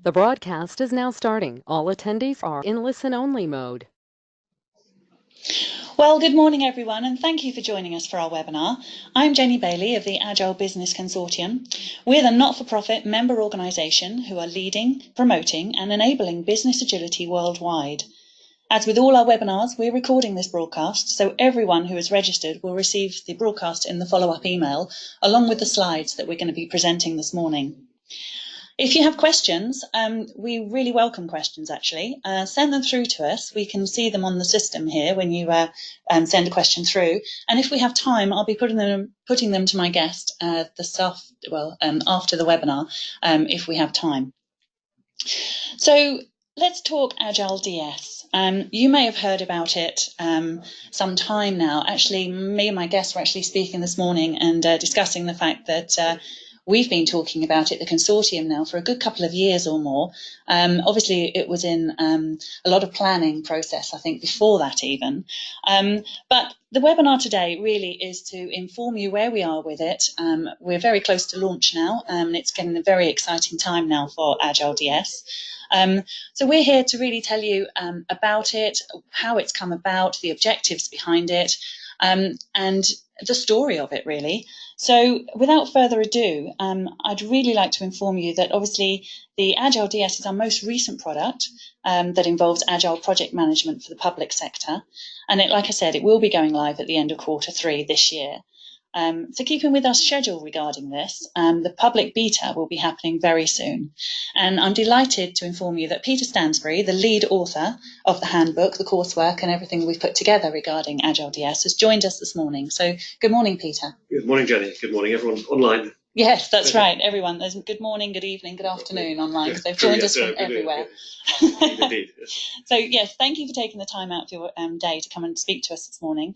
The broadcast is now starting. All attendees are in listen-only mode. Well, good morning, everyone, and thank you for joining us for our webinar. I'm Jenny Bailey of the Agile Business Consortium. We're the not-for-profit member organisation who are leading, promoting and enabling business agility worldwide. As with all our webinars, we're recording this broadcast, so everyone who is registered will receive the broadcast in the follow-up email, along with the slides that we're going to be presenting this morning. If you have questions, we really welcome questions, actually. Send them through to us. We can see them on the system here when you send a question through. And if we have time, I'll be putting them to my guest after the webinar, if we have time. So let's talk AgileDS. You may have heard about it some time now. Actually, me and my guests were actually speaking this morning and discussing the fact that we've been talking about it, the consortium, now for a good couple of years or more. Obviously, it was in a lot of planning process, I think, before that even. But the webinar today really is to inform you where we are with it. We're very close to launch now, and it's getting a very exciting time now for AgileDS. So we're here to really tell you about it, how it's come about, the objectives behind it, and the story of it, really. So without further ado, I'd really like to inform you that obviously the AgileDS is our most recent product that involves agile project management for the public sector. And like I said, it will be going live at the end of Q3 this year. So keeping with our schedule regarding this, the public beta will be happening very soon. And I'm delighted to inform you that Peter Stansbury, the lead author of the handbook, the coursework and everything we've put together regarding AgileDS, has joined us this morning. So good morning, Peter. Good morning, Jenny. Good morning, everyone online. Yes, that's right, everyone. There's good morning, good evening, good afternoon online, because they've joined us from everywhere. Indeed. So yes, thank you for taking the time out of your day to come and speak to us this morning.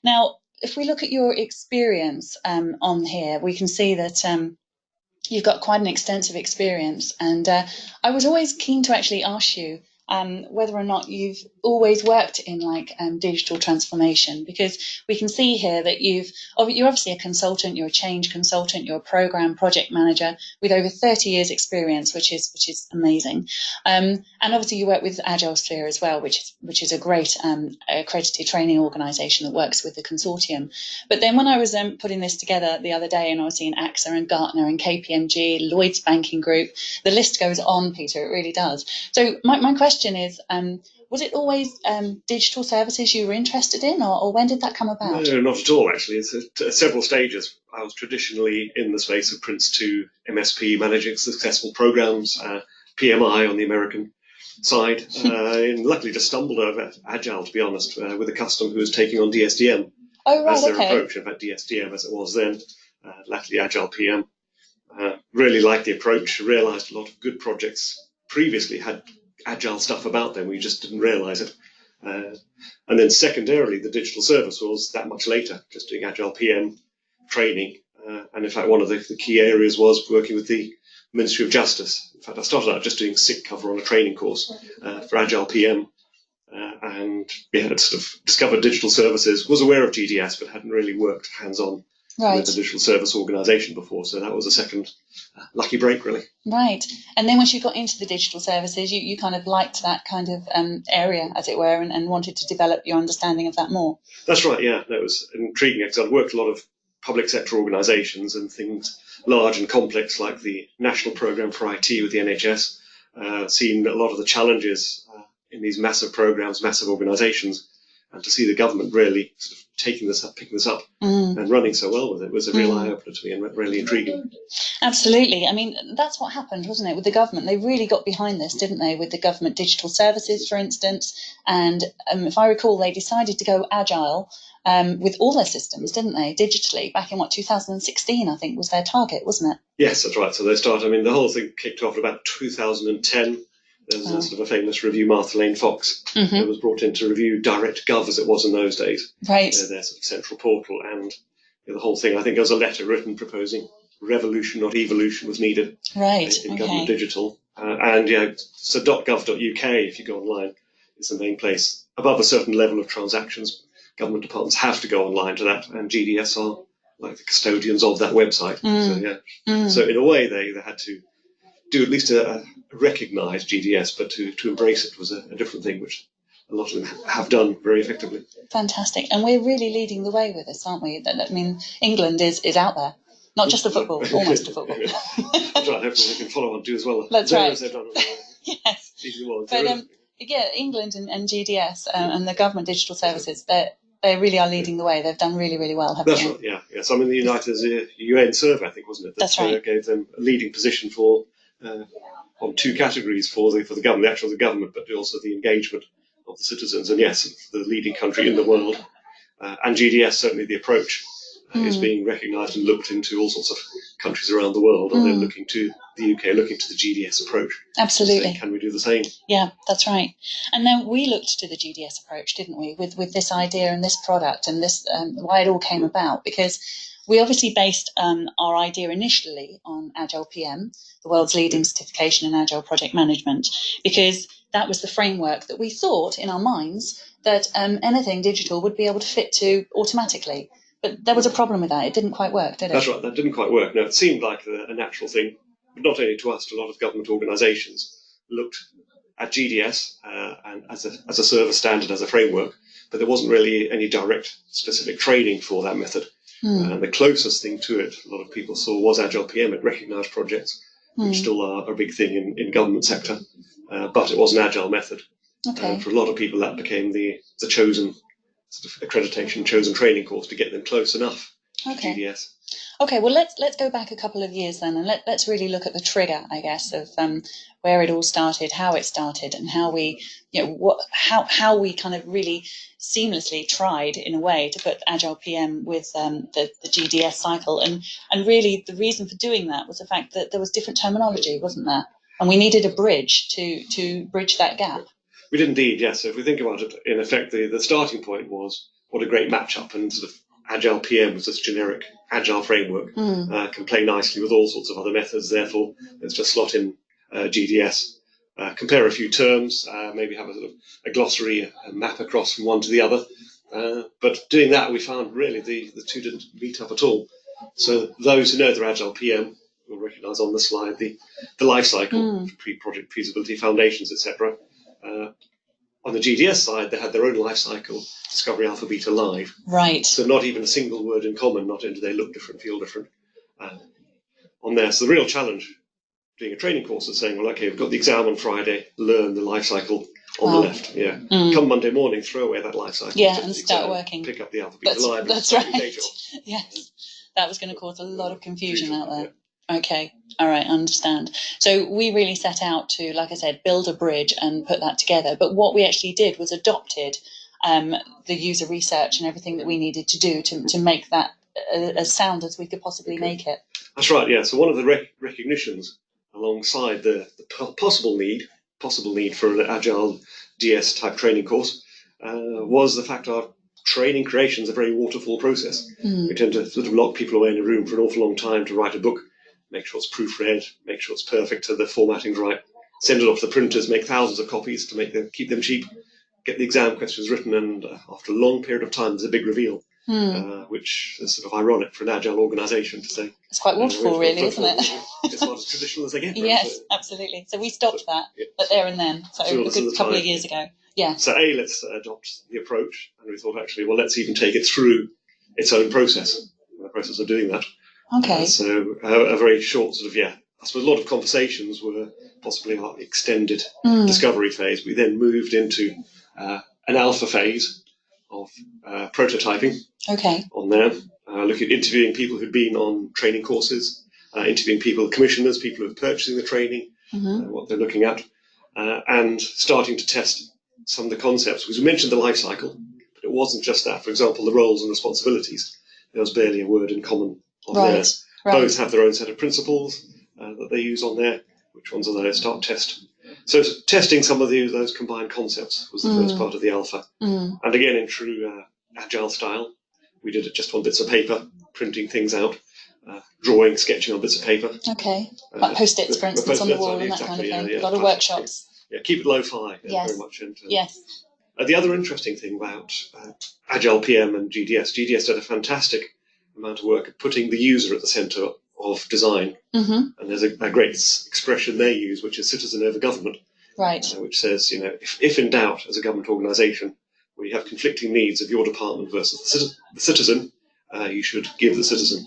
Now, if we look at your experience on here, we can see that you've got quite an extensive experience. And I was always keen to actually ask you whether or not you've always worked in digital transformation, because we can see here that you're obviously a consultant, you're a change consultant, you're a program project manager with over 30 years experience, which is amazing. And obviously you work with AgileSphere as well, which is a great accredited training organisation that works with the consortium. But then when I was putting this together the other day, and I was seeing AXA and Gartner and KPMG, Lloyd's Banking Group, the list goes on, Peter, it really does. So my question is, was it always digital services you were interested in, or when did that come about? No, not at all, actually. It's at several stages. I was traditionally in the space of Prince 2 MSP, managing successful programs, PMI on the American side, and luckily just stumbled over Agile, to be honest, with a customer who was taking on DSDM as their approach. In fact, DSDM as it was then, luckily Agile PM. Really liked the approach, realised a lot of good projects previously had Agile stuff about them, we just didn't realise it. And then secondarily, the digital service was that much later, just doing Agile PM training. And in fact, one of the key areas was working with the Ministry of Justice. In fact, I started out just doing sick cover on a training course for Agile PM. And had sort of discovered digital services, was aware of GDS, but hadn't really worked hands-on with the digital service organisation before. So that was a second lucky break, really. Right. And then once you got into the digital services, you kind of liked that kind of area, as it were, and wanted to develop your understanding of that more. That's right, yeah. That was intriguing because I'd worked a lot of public sector organisations and things large and complex like the National Programme for IT with the NHS, seen a lot of the challenges in these massive programmes, massive organisations, and to see the government really sort of taking this up, picking this up and running so well with it was a real eye-opener to me and really intriguing. Absolutely. I mean, that's what happened, wasn't it, with the government? They really got behind this, didn't they, with the government digital services, for instance. And if I recall, they decided to go agile with all their systems, didn't they, digitally, back in, 2016, I think, was their target, wasn't it? Yes, that's right. So they started, the whole thing kicked off about 2010. There's a sort of a famous review, Martha Lane Fox, that was brought in to review DirectGov as it was in those days. Right. Their sort of central portal. And the whole thing, I think there was a letter written proposing revolution, not evolution, was needed in government digital. So .gov.uk, if you go online, is the main place. Above a certain level of transactions, government departments have to go online to that, and GDS are like the custodians of that website. So in a way, they had to do at least recognise GDS, but to embrace it was a different thing, which a lot of them have done very effectively. Fantastic. And we're really leading the way with this, aren't we? I mean, England is out there. Not just the football, almost the football. That's right. Hopefully they can follow on, do as well. That's right. As they've done Yes. World. But yeah, England and GDS and the government digital services, they really are leading the way. They've done really, really well, haven't That's they? right, yeah. Yeah. So I mean, the United UN survey, I think, wasn't it? That's right. Gave them a leading position for on two categories for the government, the government, but also the engagement of the citizens. And yes, the leading country in the world. And GDS, certainly the approach is being recognised and looked into all sorts of countries around the world, and then looking to the UK, looking to the GDS approach. Absolutely. Saying, can we do the same? Yeah, that's right. And then we looked to the GDS approach, didn't we, with this idea and this product and this why it all came about, because we obviously based our idea initially on Agile PM, the world's leading certification in Agile project management, because that was the framework that we thought in our minds that anything digital would be able to fit to automatically. But there was a problem with that. It didn't quite work, did it? That's right. That didn't quite work. No, it seemed like a natural thing, but not only to us, to a lot of government organisations looked at GDS and as a service standard, as a framework, but there wasn't really any direct specific training for that method. And the closest thing to it, a lot of people saw, was Agile PM. It recognised projects, which still are a big thing in government sector, but it was an Agile method. Okay. And for a lot of people, that became the chosen sort of accreditation, chosen training course to get them close enough to GDS. Okay, well, let's go back a couple of years then, and let's really look at the trigger, I guess, of where it all started, how it started, and how we, how we kind of really seamlessly tried, in a way, to put Agile PM with the GDS cycle, and really the reason for doing that was the fact that there was different terminology, wasn't there? And we needed a bridge to bridge that gap. We did indeed, yes. So if we think about it, in effect, the starting point was what a great match-up, and sort of Agile PM was this generic Agile framework, can play nicely with all sorts of other methods. Therefore, let's just slot in GDS, compare a few terms, maybe have a sort of a glossary, a map across from one to the other. But doing that, we found really the two didn't meet up at all. So those who know their Agile PM will recognise on the slide the life cycle, pre-project feasibility, foundations, etc. On the GDS side, they had their own life cycle, discovery, alpha, beta, live. Right. So not even a single word in common, not only do they look different, feel different on there. So the real challenge doing a training course is saying, well, okay, we've got the exam on Friday, learn the life cycle on the left. Yeah. Come Monday morning, throw away that life cycle. Yeah, and start working. Pick up the alpha, beta, live. That's right. Yes. That was going to cause a lot of confusion out there. Yeah. Okay, all right, I understand. So we really set out to, like I said, build a bridge and put that together. But what we actually did was adopted the user research and everything that we needed to do to make that as sound as we could possibly make it. That's right, yeah. So one of the recognitions alongside the possible need for an Agile DS type training course was the fact our training creation is a very waterfall process. We tend to sort of lock people away in a room for an awful long time to write a book, make sure it's proofread, make sure it's perfect, so the formatting's right, send it off to the printers, make thousands of copies to keep them cheap, get the exam questions written, and after a long period of time, there's a big reveal, which is sort of ironic for an Agile organisation to say. It's quite waterfall, really, isn't it? It's not as traditional as they get. Yes, absolutely. So we stopped that there and then, so a good couple of years ago. Yeah. So let's adopt the approach, and we thought actually, well, let's even take it through its own process, the process of doing that. Okay. So a very short sort of, I suppose a lot of conversations were possibly our extended discovery phase. We then moved into an alpha phase of prototyping on there, looking at interviewing people who'd been on training courses, interviewing people, commissioners, people who are purchasing the training, what they're looking at, and starting to test some of the concepts. Because we mentioned the life cycle, but it wasn't just that. For example, the roles and responsibilities, there was barely a word in common on there. Both have their own set of principles that they use on there. Which ones are they? Start test. So testing some of those combined concepts was the first part of the alpha. And again, in true Agile style, we did it just on bits of paper, printing things out, drawing, sketching on bits of paper. Okay, like Post-its, for instance, on the wall and that kind of thing. A lot of workshops. Yeah, keep it lo-fi. Yes. Very much into. Yes. The other interesting thing about Agile PM and GDS did a fantastic amount of work at putting the user at the centre of design. And there's a great expression they use, which is citizen over government, Right. which says, if in doubt as a government organisation, where you have conflicting needs of your department versus the citizen, you should give the citizen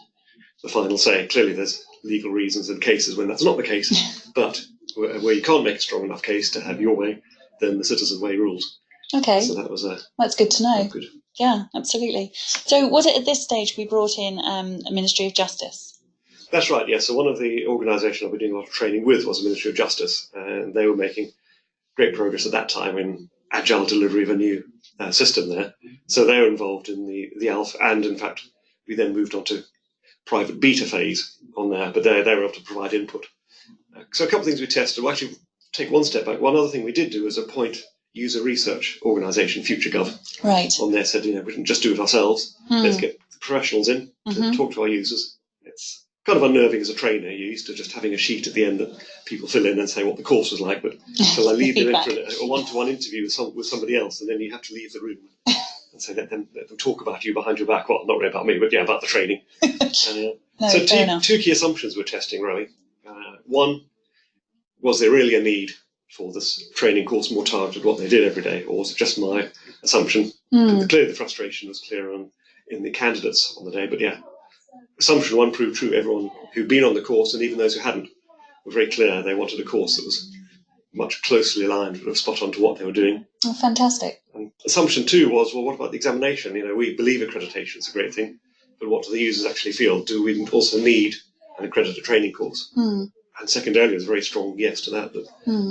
the final say. Clearly, there's legal reasons and cases when that's not the case, but where you can't make a strong enough case to have your way, then the citizen way rules. Okay. So that was that's good to know. good. Yeah, absolutely. So was it at this stage we brought in a Ministry of Justice? That's right, yeah. So one of the organisations I've been doing a lot of training with was the Ministry of Justice, and they were making great progress at that time in agile delivery of a new system there. So they were involved in the alpha, and in fact, we then moved on to private beta phase on there, but they were able to provide input. So a couple of things we tested. We'll actually take one step back. One other thing we did do was appoint user research organisation, FutureGov, right. on there. Said, we can just do it ourselves. Let's get the professionals in to talk to our users. It's kind of unnerving as a trainer. You're used to just having a sheet at the end that people fill in and say what the course was like, but shall I leave them in for a one-to-one interview with somebody else, and then you have to leave the room and say, let them talk about you behind your back. Well, not really about me, but yeah, about the training. So two key assumptions we're testing, really. One, was there really a need for this training course more targeted what they did every day, or was it just my assumption? Clearly the frustration was clear in the candidates on the day, but yeah, assumption one proved true. Everyone who'd been on the course, and even those who hadn't, were very clear they wanted a course that was much closely aligned, spot on to what they were doing. Oh, fantastic. And assumption two was, well, what about the examination? We believe accreditation is a great thing, but what do the users actually feel? Do we also need an accredited training course? And secondarily, there's a very strong yes to that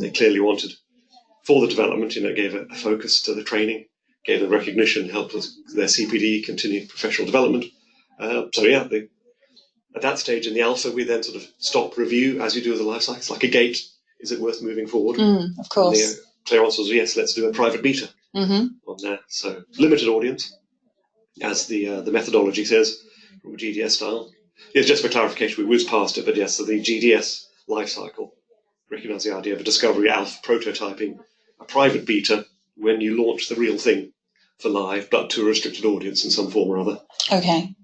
they clearly wanted for the development. Gave a focus to the training, gave them recognition, helped with their CPD, continued professional development. At that stage in the alpha, we then sort of stop, review, as you do with the life cycle. It's like a gate. Is it worth moving forward? Of course. And the clear answer was yes, let's do a private beta on there. So limited audience, as the methodology says, from a GDS style. Yeah, just for clarification, we whizzed past it, but yes, so the GDS life cycle recognise the idea of a discovery alpha prototyping, a private beta when you launch the real thing for live, but to a restricted audience in some form or other. Okay.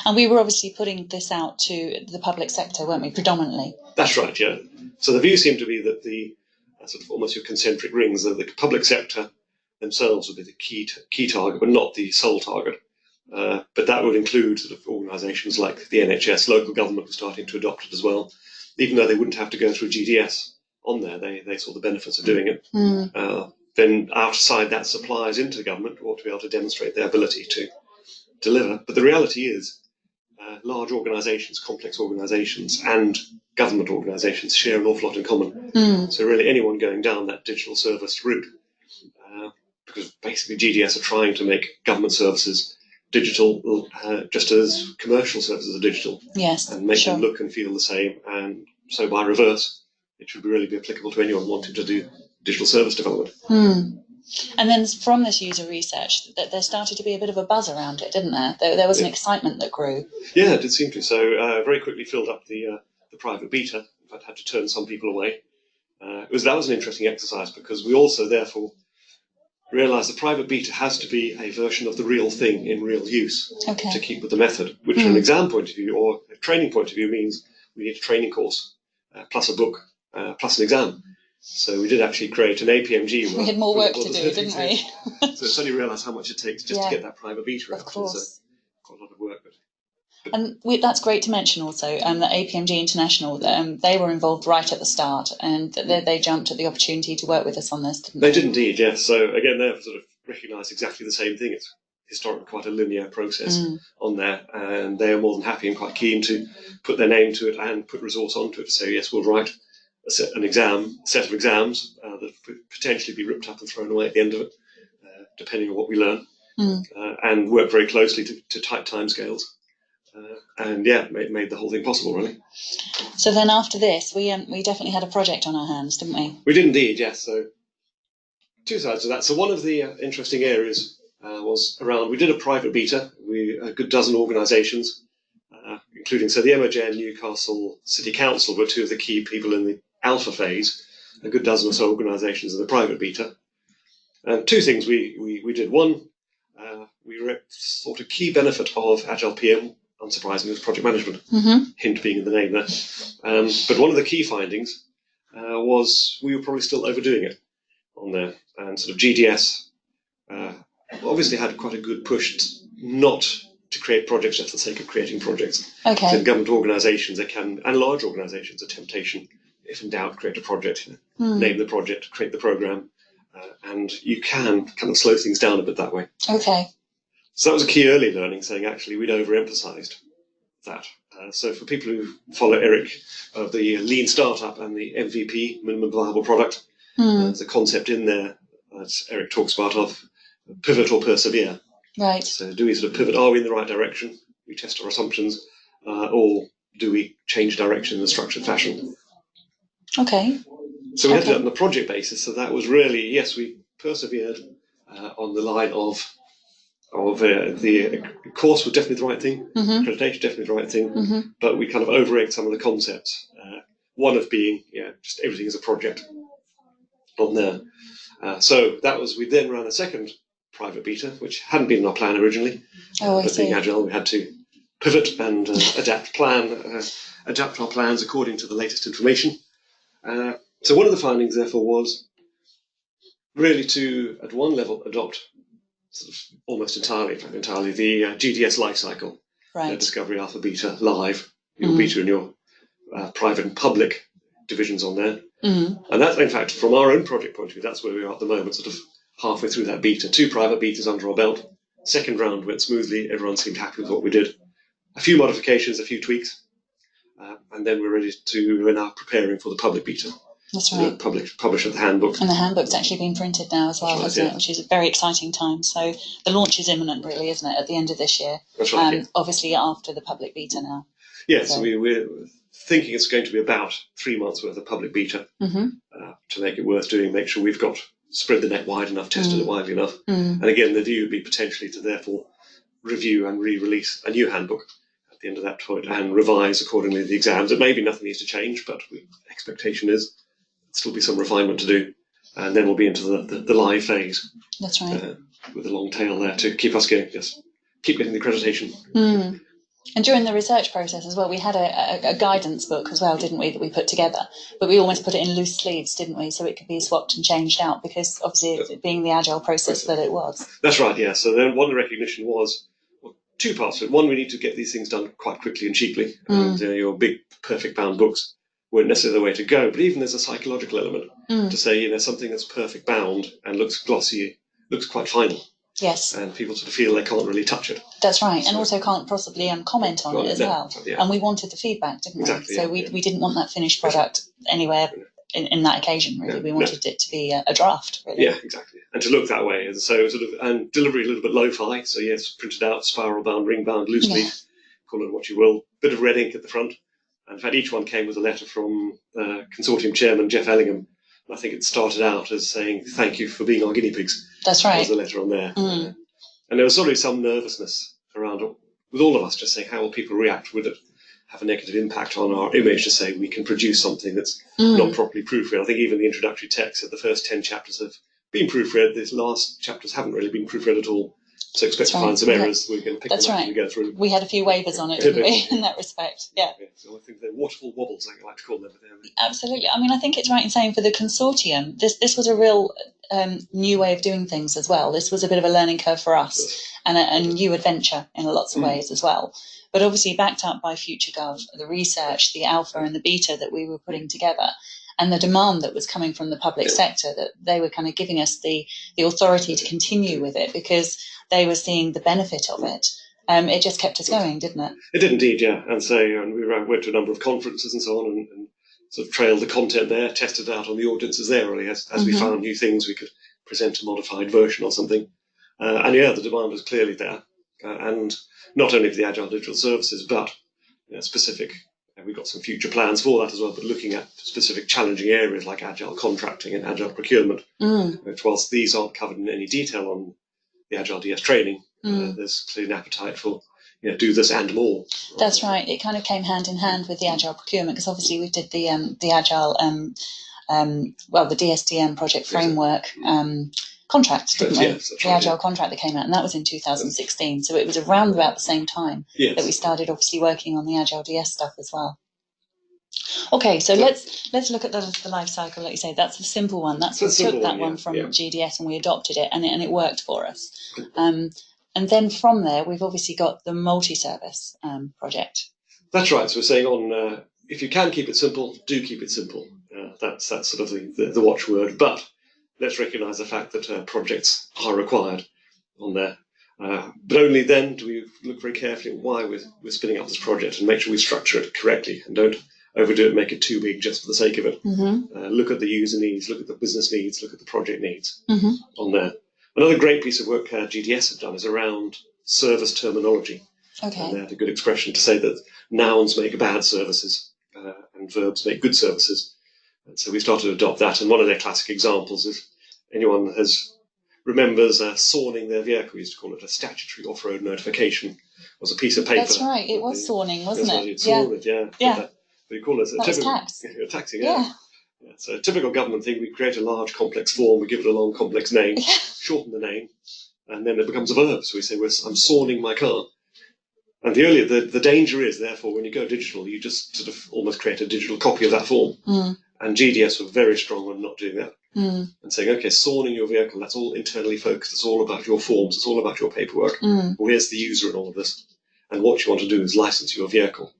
And we were obviously putting this out to the public sector, weren't we, predominantly? That's right, yeah. So the view seemed to be that the sort of almost your concentric rings, that the public sector themselves would be the key target, but not the sole target. But that would include sort of organisations like the NHS, local government was starting to adopt it as well. Even though they wouldn't have to go through GDS on there, they saw the benefits of doing it. Then outside that, suppliers into the government ought to be able to demonstrate their ability to deliver. But the reality is large organisations, complex organisations and government organisations share an awful lot in common. So really anyone going down that digital service route, because basically GDS are trying to make government services digital, just as commercial services are digital. Yes, and make them look and feel the same. And so by reverse, it should really be applicable to anyone wanting to do digital service development. And then from this user research, that there started to be a bit of a buzz around it, didn't there? There was an excitement that grew. Yeah, it did seem to. So very quickly filled up the private beta. In fact, had to turn some people away. That was an interesting exercise because we also therefore realised the private beta has to be a version of the real thing in real use to keep with the method, which from an exam point of view or a training point of view means we need a training course plus a book plus an exam. So we did actually create an APMG. We had more work to do, didn't we? So suddenly realised how much it takes just to get that private beta out. Of course. It's quite a lot of work. And that's great to mention also, that APMG International, they were involved right at the start and they jumped at the opportunity to work with us on this, didn't they? They did indeed, yes. So again, they've sort of recognised exactly the same thing. It's historically quite a linear process on there, and they are more than happy and quite keen to put their name to it and put resource onto it. So yes, we'll write a set of exams that could potentially be ripped up and thrown away at the end of it, depending on what we learn, and work very closely to tight timescales. And yeah, made the whole thing possible, really. So then after this, we definitely had a project on our hands, didn't we? We did indeed, yes. So two sides to that. So one of the interesting areas was around, we did a private beta. A good dozen organisations, including, so the MOJ and Newcastle City Council were two of the key people in the alpha phase, a good dozen or so organisations in the private beta. And two things we did. One, we thought a key benefit of Agile PM unsurprisingly, was project management. Mm-hmm. Hint being in the name there. But one of the key findings was we were probably still overdoing it on there. And sort of GDS obviously had quite a good push not to create projects just for the sake of creating projects. Okay. So in government organisations, and large organisations, a temptation, if in doubt, create a project, name the project, create the programme, and you can kind of slow things down a bit that way. Okay. So that was a key early learning, saying actually we'd overemphasised that. So for people who follow Eric of the lean startup and the MVP, minimum viable product, there's a concept in there that Eric talks about of pivot or persevere. Right. So do we sort of pivot? Are we in the right direction? We test our assumptions, or do we change direction in a structured fashion? Okay. So we had that on a project basis. So that was really, yes, we persevered on the line of the course was definitely the right thing, accreditation definitely the right thing, but we kind of over-egged some of the concepts. One of being, just everything is a project on there. So that was, we then ran a second private beta, which hadn't been in our plan originally. But being Agile, we had to pivot and adapt our plans according to the latest information. So one of the findings, therefore, was really to, at one level, adopt sort of almost entirely the GDS lifecycle, right. Discovery, Alpha, Beta, Live, your beta and your private and public divisions on there. And that's, in fact, from our own project point of view, that's where we are at the moment, sort of halfway through that beta. 2 private betas under our belt. Second round went smoothly. Everyone seemed happy with what we did. A few modifications, a few tweaks, and then we're now preparing for the public beta. That's right. Publish of the handbook. And the handbook's actually been printed now as well, hasn't it? Which is a very exciting time. So the launch is imminent, really, isn't it, at the end of this year? That's right. Obviously after the public beta now. Yeah, so we're thinking it's going to be about 3 months worth of public beta to make it worth doing, make sure we've got spread the net wide enough, tested it widely enough. And again, the view would be potentially to therefore review and re-release a new handbook at the end of that point and revise accordingly the exams. It may be nothing needs to change, but the expectation is still be some refinement to do, and then we'll be into the live phase. That's right. With a long tail there to keep us going. Just keep getting the accreditation. And during the research process as well, we had a guidance book as well, didn't we, that we put together? But we almost put it in loose sleeves, didn't we, so it could be swapped and changed out, because obviously it being the Agile process that it was. That's right, yeah. So then one recognition was, 2 parts of it. One, we need to get these things done quite quickly and cheaply. And your big, perfect bound books weren't necessarily the way to go. But even there's a psychological element to say, something that's perfect bound and looks glossy, looks quite final. Yes. And people sort of feel they can't really touch it. That's right. So, and also can't possibly comment on it as well. Yeah. And we wanted the feedback, didn't we? Exactly, so we didn't want that finished product anywhere in that occasion, really. We wanted it to be a draft, really. Yeah, exactly. And to look that way. And so and delivery a little bit lo-fi. So yes, printed out, spiral bound, ring bound, loose leaf, call it what you will. Bit of red ink at the front. And in fact, each one came with a letter from consortium chairman Jeff Ellingham. I think it started out as saying, "Thank you for being our guinea pigs." That's right. There was a letter on there. And there was sort of some nervousness around with all of us, just saying, how will people react? Would it have a negative impact on our image to say we can produce something that's not properly proofread? I think even the introductory text said the first 10 chapters have been proofread. These last chapters haven't really been proofread at all. So expect to find some errors. We're going to pick them up as we go through. We had a few waivers on it, didn't we, in that respect? Yeah. So I think they're waterfall wobbles, I like to call them. Absolutely. I mean, I think it's right in saying for the consortium, this was a real new way of doing things as well. This was a bit of a learning curve for us and a new adventure in lots of ways as well. But obviously backed up by FutureGov, the research, the alpha and the beta that we were putting together, and the demand that was coming from the public sector, that they were kind of giving us the authority to continue with it because they were seeing the benefit of it. It just kept us going, didn't it? It did indeed, yeah. And so we went to a number of conferences and so on and sort of trailed the content there, tested it out on the audiences there, really, as we found new things we could present a modified version or something. And the demand was clearly there. And not only for the Agile Digital Services, but specific. We've got some future plans for that as well, but looking at specific challenging areas like Agile contracting and Agile procurement, which whilst these aren't covered in any detail on the AgileDS training, there's clearly an appetite for do this and more. That's right. It kind of came hand in hand with the Agile procurement because obviously we did the Agile, the DSDM project framework contract, didn't we? Yes, that's the right, Agile contract that came out, and that was in 2016. So it was around about the same time yes. that we started obviously working on the AgileDS stuff as well. Okay, so let's look at the life cycle. Like you say, that's the simple one. We took that one from GDS and we adopted it, and it worked for us. And then from there, we've obviously got the MultiService project. That's right. So we're saying if you can keep it simple, do keep it simple. That's sort of the watchword. But let's recognise the fact that projects are required on there. But only then do we look very carefully at why we're spinning up this project and make sure we structure it correctly and don't overdo it, make it too big just for the sake of it. Look at the user needs, look at the business needs, look at the project needs on there. Another great piece of work GDS have done is around service terminology. Okay. And they had a good expression to say that nouns make bad services and verbs make good services. And so we started to adopt that. And one of their classic examples is anyone remembers sawing their vehicle. We used to call it a statutory off-road notification. It was a piece of paper. That's right. It was sawing, wasn't it? Yeah. But you call it that was tax. Taxing, yeah. So a typical government thing, we create a large complex form, we give it a long complex name, shorten the name, and then it becomes a verb. So we say, I'm sawing my car. And the danger is, therefore, when you go digital, you just sort of almost create a digital copy of that form. And GDS were very strong on not doing that. And saying, okay, sawing your vehicle, that's all internally focused. It's all about your forms. It's all about your paperwork. Where's the user in all of this? And what you want to do is license your vehicle,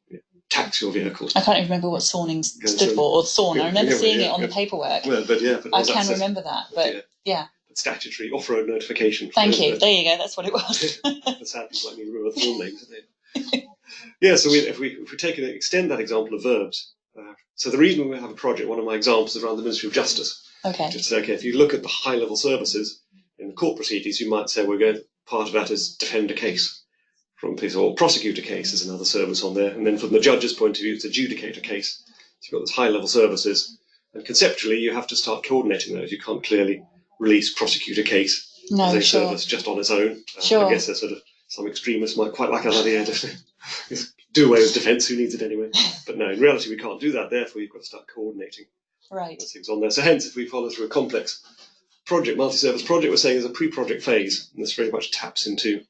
tax your vehicle. I can't even remember what sawing stood for, or sawn. I remember seeing it on the paperwork. Well, but I can remember that, but yeah. Statutory off-road notification. Thank you. There you go. That's what it was. That's how people like me remember the full names, isn't it? Yeah. So if we extend that example of verbs, so the reason we have a project, one of my examples is around the Ministry of Justice. Okay. Just say, if you look at the high-level services in the court proceedings, you might say part of that is defend a case from people, or prosecute a case is another service on there, and then from the judge's point of view, it's adjudicate a case. So you've got those high-level services, and conceptually, you have to start coordinating those. You can't clearly release prosecute a case as a service just on its own. I guess there's some extremists might quite like that idea. Do away with defence, who needs it anyway? But no, in reality, we can't do that. Therefore, you've got to start coordinating those things on there. So hence, if we follow through a complex project, multi-service project, we're saying there's a pre-project phase, and this very much taps into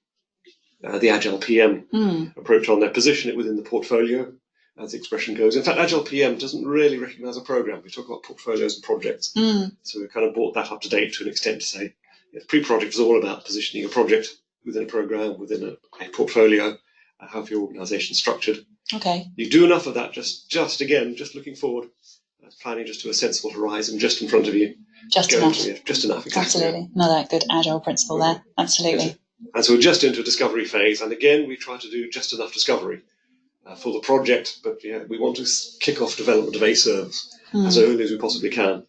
the Agile PM approach on there. Position it within the portfolio, as the expression goes. In fact, Agile PM doesn't really recognise a program. We talk about portfolios and projects. So we've kind of brought that up to date to an extent to say pre-project is all about positioning a project within a program, within a portfolio, how your organisation is structured. Okay. You do enough of that, just looking forward, planning just to a sensible horizon just in front of you. Just enough. Just enough, exactly. Absolutely. Another good Agile principle there. Absolutely. And so we're just into a discovery phase, and again, we try to do just enough discovery for the project, but we want to kick off development of a service as early as we possibly can.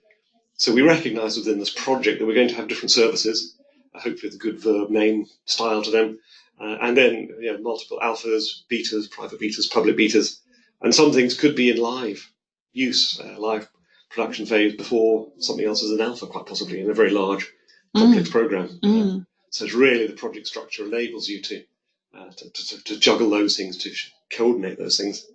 So we recognise within this project that we're going to have different services, hopefully with a good verb name style to them, and then multiple alphas, betas, private betas, public betas, and some things could be in live use, live production phase before something else is an alpha, quite possibly in a very large, complex program. So it's really the project structure enables you to juggle those things, to coordinate those things,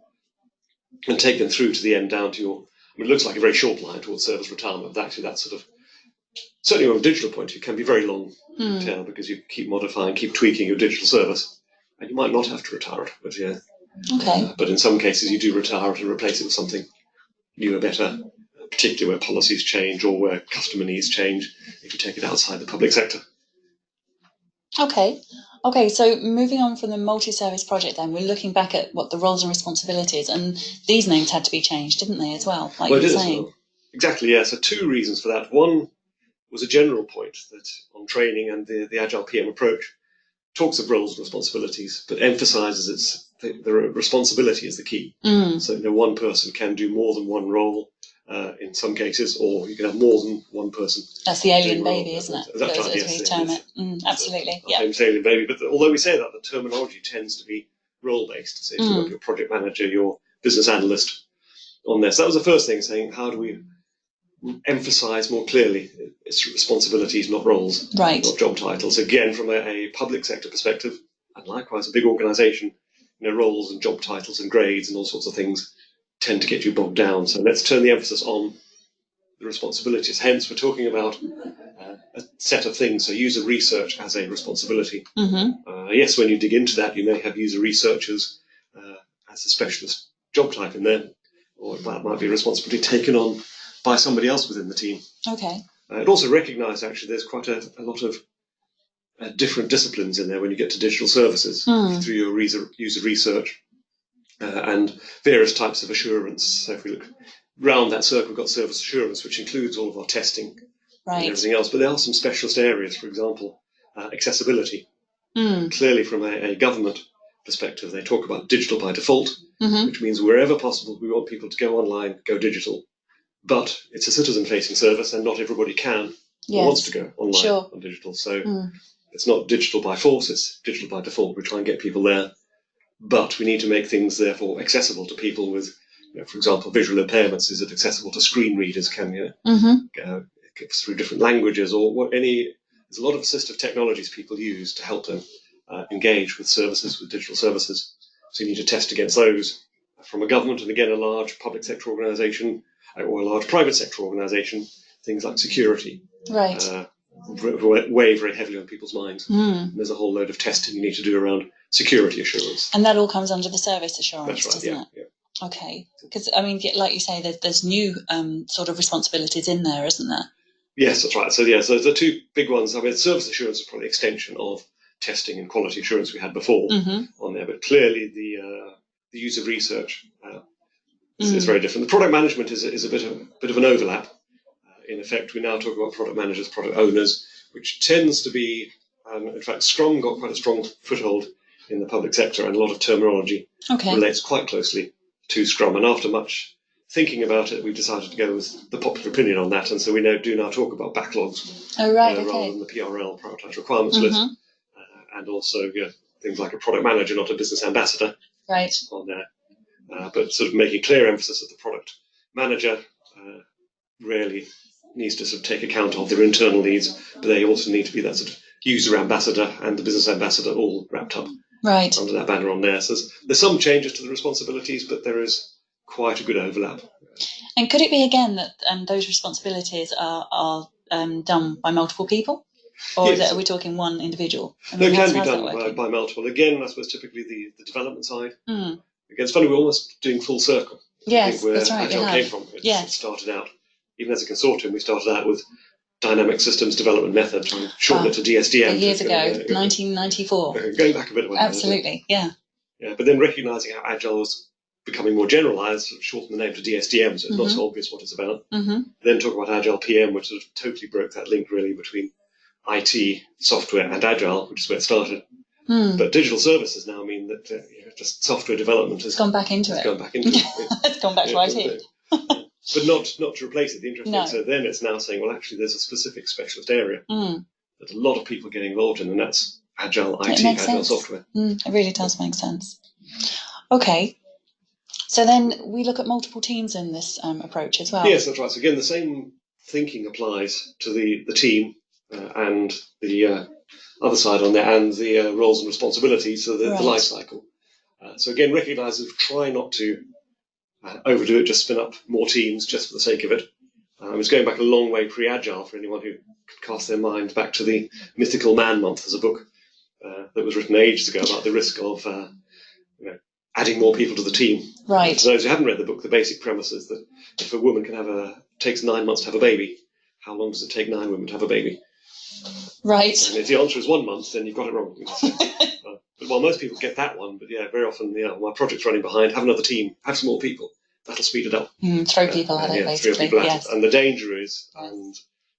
and take them through to the end down to it looks like a very short line towards service retirement, but actually that's certainly from a digital point of view, can be very long tail because you keep modifying, keep tweaking your digital service, and you might not have to retire it, but but in some cases you do retire it and replace it with something newer, better, particularly where policies change or where customer needs change if you take it outside the public sector. Okay, so moving on from the multi-service project then, we're looking back at what the roles and responsibilities, and these names had to be changed, didn't they, as well, like you were saying? Well, exactly, yeah. So two reasons for that. One was a general point that on training and the Agile PM approach talks of roles and responsibilities, but emphasises the responsibility is the key. So one person can do more than one role in some cases, or you can have more than one person. That's the alien baby, isn't it? That's right, as we term it. Absolutely. Yeah. Famous alien baby, but although we say that, the terminology tends to be role-based. So if you've got your project manager, your business analyst on there. So that was the first thing, saying how do we emphasise more clearly its responsibilities, not roles, not job titles. Again, from a public sector perspective, and likewise a big organisation, roles and job titles and grades and all sorts of things tend to get you bogged down. So let's turn the emphasis on the responsibilities. Hence, we're talking about a set of things. So user research as a responsibility. Yes, when you dig into that, you may have user researchers as a specialist job type in there, or that might be a responsibility taken on by somebody else within the team. Okay. It also recognised actually there's quite a lot of different disciplines in there when you get to digital services through your user research and various types of assurance. So if we look round that circle, we've got service assurance, which includes all of our testing and everything else. But there are some specialist areas, for example, accessibility. Clearly from a government perspective, they talk about digital by default, which means wherever possible, we want people to go online, go digital. But it's a citizen-facing service, and not everybody can or wants to go online on digital. So it's not digital by force, it's digital by default. We try and get people there. But we need to make things, therefore, accessible to people with, for example, visual impairments. Is it accessible to screen readers? Can you go through different languages or there's a lot of assistive technologies people use to help them engage with services, with digital services. So you need to test against those from a government and, again, a large public sector organisation or a large private sector organisation. Things like security weigh very heavily on people's minds. There's a whole load of testing you need to do around security assurance. And that all comes under the service assurance, That's right, doesn't it? Yeah. Okay. Because, I mean, like you say, there's new sort of responsibilities in there, isn't there? Yes, that's right. So, so the two big ones, I mean, service assurance is probably an extension of testing and quality assurance we had before on there, but clearly the user research is very different. The product management is a bit of an overlap. In effect, we now talk about product managers, product owners, which tends to be, in fact, Scrum got quite a strong foothold in the public sector, and a lot of terminology relates quite closely to Scrum. And after much thinking about it, we decided to go with the popular opinion on that, and so we do now talk about backlogs rather than the PRL, Prioritized Requirements List, and also things like a product manager, not a business ambassador, on there. But sort of making clear emphasis that the product manager really needs to sort of take account of their internal needs, but they also need to be that sort of user ambassador and the business ambassador all wrapped up under that banner on there. So there's some changes to the responsibilities, but there is quite a good overlap. And could it be again that those responsibilities are done by multiple people? Or are we talking one individual? It can be done by multiple. Again, I suppose typically the development side. Again, it's funny, we're almost doing full circle. Yes, where that's right. Agile came from. It started out, even as a consortium, we started out with dynamic systems development method, trying to shorten it to DSDM. Years ago, 1994. Going back a bit. Absolutely, yeah. But then recognising how Agile was becoming more generalised, sort of shorten the name to DSDM, so it's not so obvious what it's about. Then talk about Agile PM, which sort of totally broke that link really between IT, software and Agile, which is where it started. But digital services now mean that just software development has gone back into it. It's gone back to IT. But not to replace it. The interesting thing, so then it's now saying, well, actually, there's a specific specialist area that a lot of people get involved in, and that's Agile IT, Agile software. It really does make sense. Okay. So then we look at multiple teams in this approach as well. Yes, that's right. So again, the same thinking applies to the team and the other side on there, and the roles and responsibilities, so the life cycle. So again, recognise try not to overdo it, just spin up more teams just for the sake of it. It's going back a long way pre-Agile for anyone who could cast their mind back to the Mythical Man Month as a book that was written ages ago about the risk of adding more people to the team. Right. For those who haven't read the book, the basic premise is that if a woman takes 9 months to have a baby, how long does it take 9 women to have a baby? Right. And if the answer is 1 month, then you've got it wrong. But while most people get that one, but very often, my project's running behind, have another team, have some more people. That'll speed it up. Throw people at it, basically. Throw people at it. And the danger is, and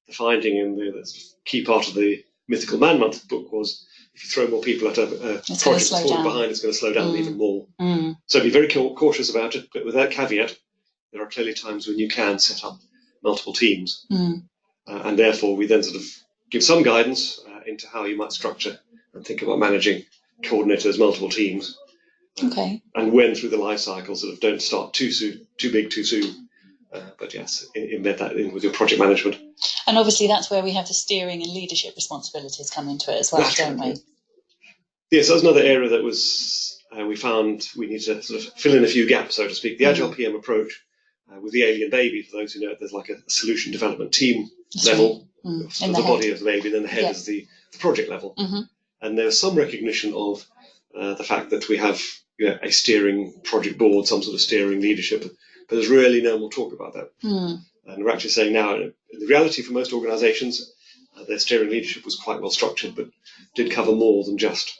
the finding in the key part of the Mythical Man Month book was, if you throw more people at a project that's falling behind, it's going to slow down even more. So be very cautious about it, but with that caveat, there are clearly times when you can set up multiple teams. And therefore, we then sort of give some guidance into how you might structure and think about managing coordinators, multiple teams. And when through the life cycle, sort of don't start too big too soon. But yes, embed that in with your project management. And obviously that's where we have the steering and leadership responsibilities come into it as well, don't we? Yes, that's another area that was we found we need to sort of fill in a few gaps, so to speak. The Agile PM approach with the alien baby, for those who know, there's like a solution development team That's level right. of the body of the baby, and then the head is the project level. And there's some recognition of the fact that we have a steering project board, some sort of steering leadership, but there's really no more talk about that. And we're actually saying now, in the reality for most organisations, their steering leadership was quite well structured, but did cover more than just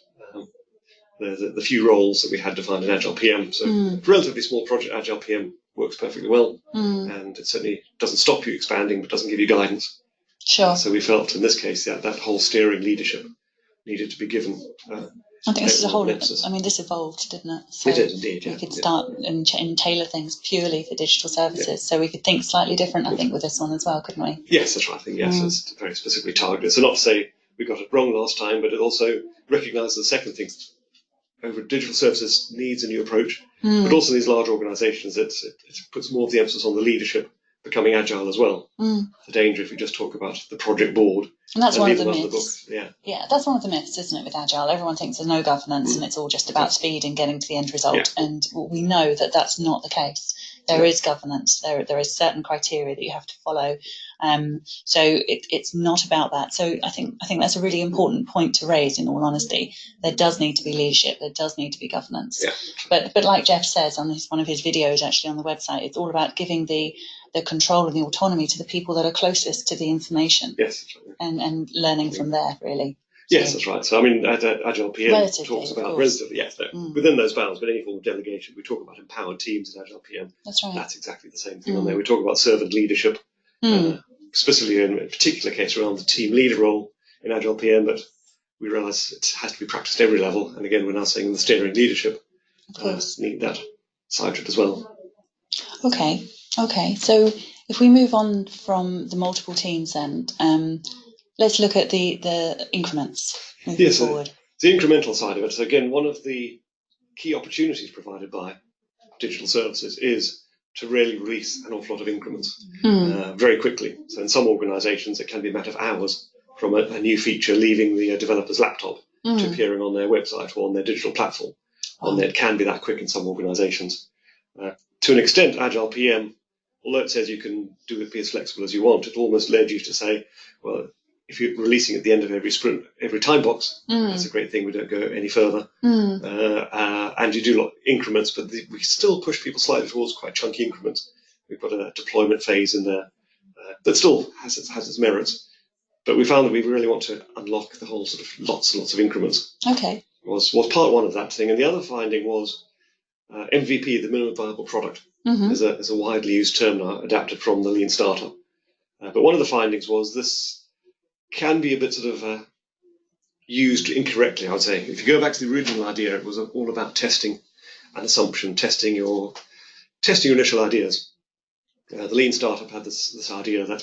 the few roles that we had defined in Agile PM. So a relatively small project, Agile PM works perfectly well, and it certainly doesn't stop you expanding, but doesn't give you guidance. Sure. So we felt in this case that whole steering leadership needed to be given. I think this is a whole. I mean, this evolved, didn't it? So it did indeed. Yeah. We could start and tailor things purely for digital services. Yeah. So we could think slightly different, I think, with this one as well, couldn't we? Yes, that's right. I think it's very specifically targeted. So not to say we got it wrong last time, but it also recognises the second thing. Over digital services needs a new approach, but also these large organisations, it puts more of the emphasis on the leadership becoming agile as well. The danger if we just talk about the project board. And that's one of the myths. Yeah, that's one of the myths, isn't it, with Agile? Everyone thinks there's no governance and it's all just about speed and getting to the end result. Yeah. And we know that that's not the case. There is governance. There is certain criteria that you have to follow. So it's not about that. So I think that's a really important point to raise. In all honesty, there does need to be leadership. There does need to be governance. Yeah. But like Jeff says on one of his videos actually on the website, it's all about giving the control and the autonomy to the people that are closest to the information. Yes. And learning from there, really. Yes, that's right. So, I mean, Agile PM talks about relatively, within those bounds, but any form of delegation, we talk about empowered teams in Agile PM. That's right. That's exactly the same thing on there. We talk about servant leadership, specifically in a particular case around the team leader role in Agile PM, but we realise it has to be practiced at every level. And again, we're now saying in the steering leadership, need that side to it as well. Okay. So if we move on from the multiple teams then, let's look at the increments moving forward. The incremental side of it. So again, one of the key opportunities provided by digital services is to really release an awful lot of increments very quickly. So in some organisations, it can be a matter of hours from a new feature leaving the developer's laptop to appearing on their website or on their digital platform. And it can be that quick in some organisations. To an extent, Agile PM, although it says you can do it, be as flexible as you want, it almost led you to say, well, if you're releasing at the end of every sprint, every time box, that's a great thing. We don't go any further. And you do increments, but we still push people slightly towards quite chunky increments. We've got a deployment phase in there that still has its merits. But we found that we really want to unlock the whole sort of lots and lots of increments. Okay. Was part one of that thing. And the other finding was MVP, the minimum viable product, is a widely used term now, adapted from the lean startup. But one of the findings was this can be a bit sort of used incorrectly, I would say. If you go back to the original idea, it was all about testing an assumption, testing your initial ideas. The lean startup had this idea that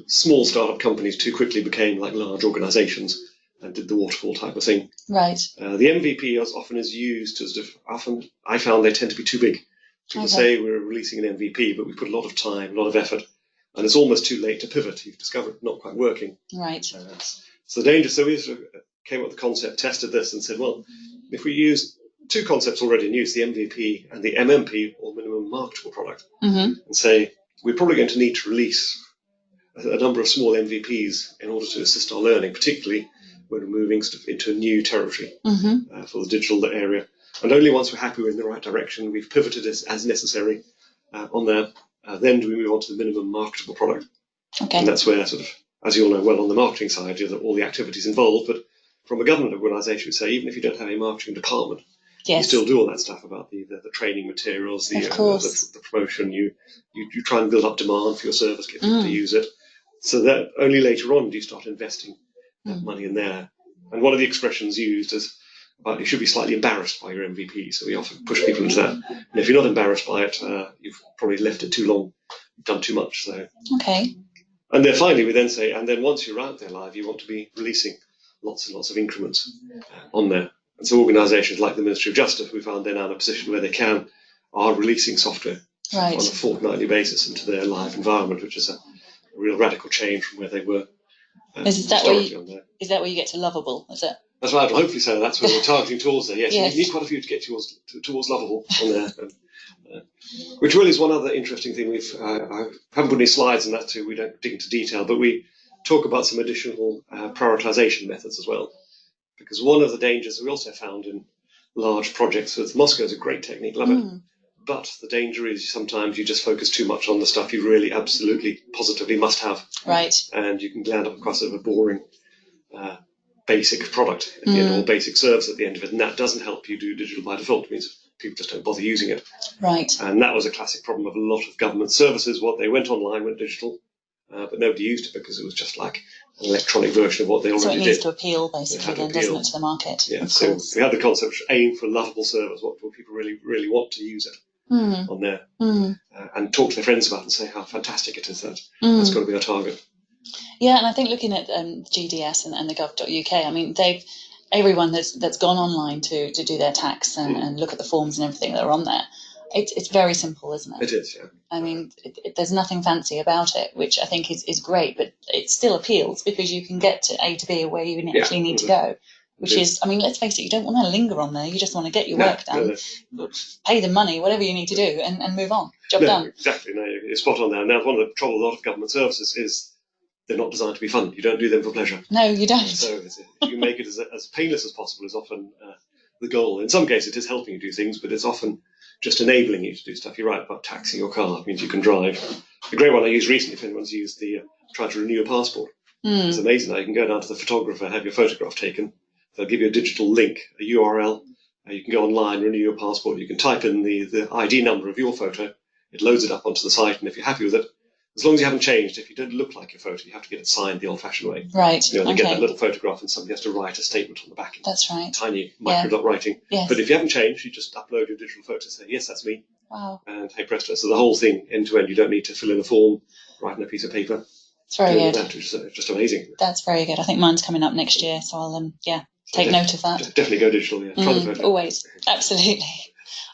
small startup companies too quickly became like large organisations and did the waterfall type of thing. Right. The MVP often is used as often I found they tend to be too big. People say we're releasing an MVP, but we put a lot of time, a lot of effort, and it's almost too late to pivot. You've discovered not quite working. Right. So the danger. So we sort of came up with the concept, tested this, and said, well, if we use two concepts already in use, the MVP and the MMP, or minimum marketable product, and say we're probably going to need to release a number of small MVPs in order to assist our learning, particularly when we're moving into a new territory for the digital area. And only once we're happy we're in the right direction, we've pivoted as necessary on there, then do we move on to the minimum marketable product. Okay. And that's where, sort of, as you all know well, on the marketing side, all the activities involved. But from a government organisation, we say even if you don't have a marketing department, you still do all that stuff about the training materials, the promotion. You try and build up demand for your service, get people to use it. So that only later on do you start investing that money in there. And one of the expressions used is about you should be slightly embarrassed by your MVP. So we often push people into that. And if you're not embarrassed by it, you've probably left it too long, done too much. So okay. And then finally we then say, and then once you're out there live, you want to be releasing lots and lots of increments on there. And so organisations like the Ministry of Justice, we found they're now in a position where they are releasing software on a fortnightly basis into their live environment, which is a real radical change from where they were. Is that where you get to lovable? Is it? That's right. Well, hopefully so. That's where we're targeting towards there. Yes, you need quite a few to get towards lovable on there. which really is one other interesting thing. I haven't put any slides on that too. We don't dig into detail, but we talk about some additional prioritization methods as well. Because one of the dangers we also found in large projects with Moscow is a great technique, love it. But the danger is sometimes you just focus too much on the stuff you really absolutely positively must have. Right. And you can land up with quite sort of a boring basic product at the end, or basic service at the end of it. And that doesn't help you do digital by default. It means people just don't bother using it. Right. And that was a classic problem of a lot of government services. What they went online, went digital, but nobody used it because it was just like an electronic version of what they already did. So it needs to appeal, basically, then, doesn't it, to the market? Yeah, so we had the concept of aim for a lovable service, what people really, really want to use it on there, and talk to their friends about it and say how fantastic it is. That's got to be our target. Yeah, and I think looking at GDS and the gov.uk, I mean, everyone that's gone online to do their tax and look at the forms and everything that are on there, it's very simple, isn't it? It is, yeah. I mean, there's nothing fancy about it, which I think is great, but it still appeals because you can get to A to B where you actually need to go, which is, I mean, let's face it, you don't want to linger on there. You just want to get your work done, pay the money, whatever you need to do, and move on. Job done. Exactly. No, you're spot on there. Now, one of the trouble with a lot of government services is they're not designed to be fun. You don't do them for pleasure. No, you don't. So if you make it as painless as possible is often the goal. In some cases, it is helping you do things, but it's often just enabling you to do stuff. You're right about taxing your car. It means you can drive. The great one I used recently, if anyone's used try to renew a passport. It's amazing now. You can go down to the photographer, have your photograph taken. They'll give you a digital link, a URL. You can go online, renew your passport. You can type in the ID number of your photo. It loads it up onto the site, and if you're happy with it, as long as you haven't changed, if you don't look like your photo, you have to get it signed the old-fashioned way. Right. They get that little photograph and somebody has to write a statement on the back. That's right. Tiny micro-dot writing. Yes. But if you haven't changed, you just upload your digital photo and say, yes, that's me. Wow. And hey presto. So the whole thing, end-to-end, you don't need to fill in a form, write on a piece of paper. It's very good. That, which is just amazing. That's very good. I think mine's coming up next year, so I'll, take note of that. Definitely go digital, yeah. Try the photo. Always. Absolutely.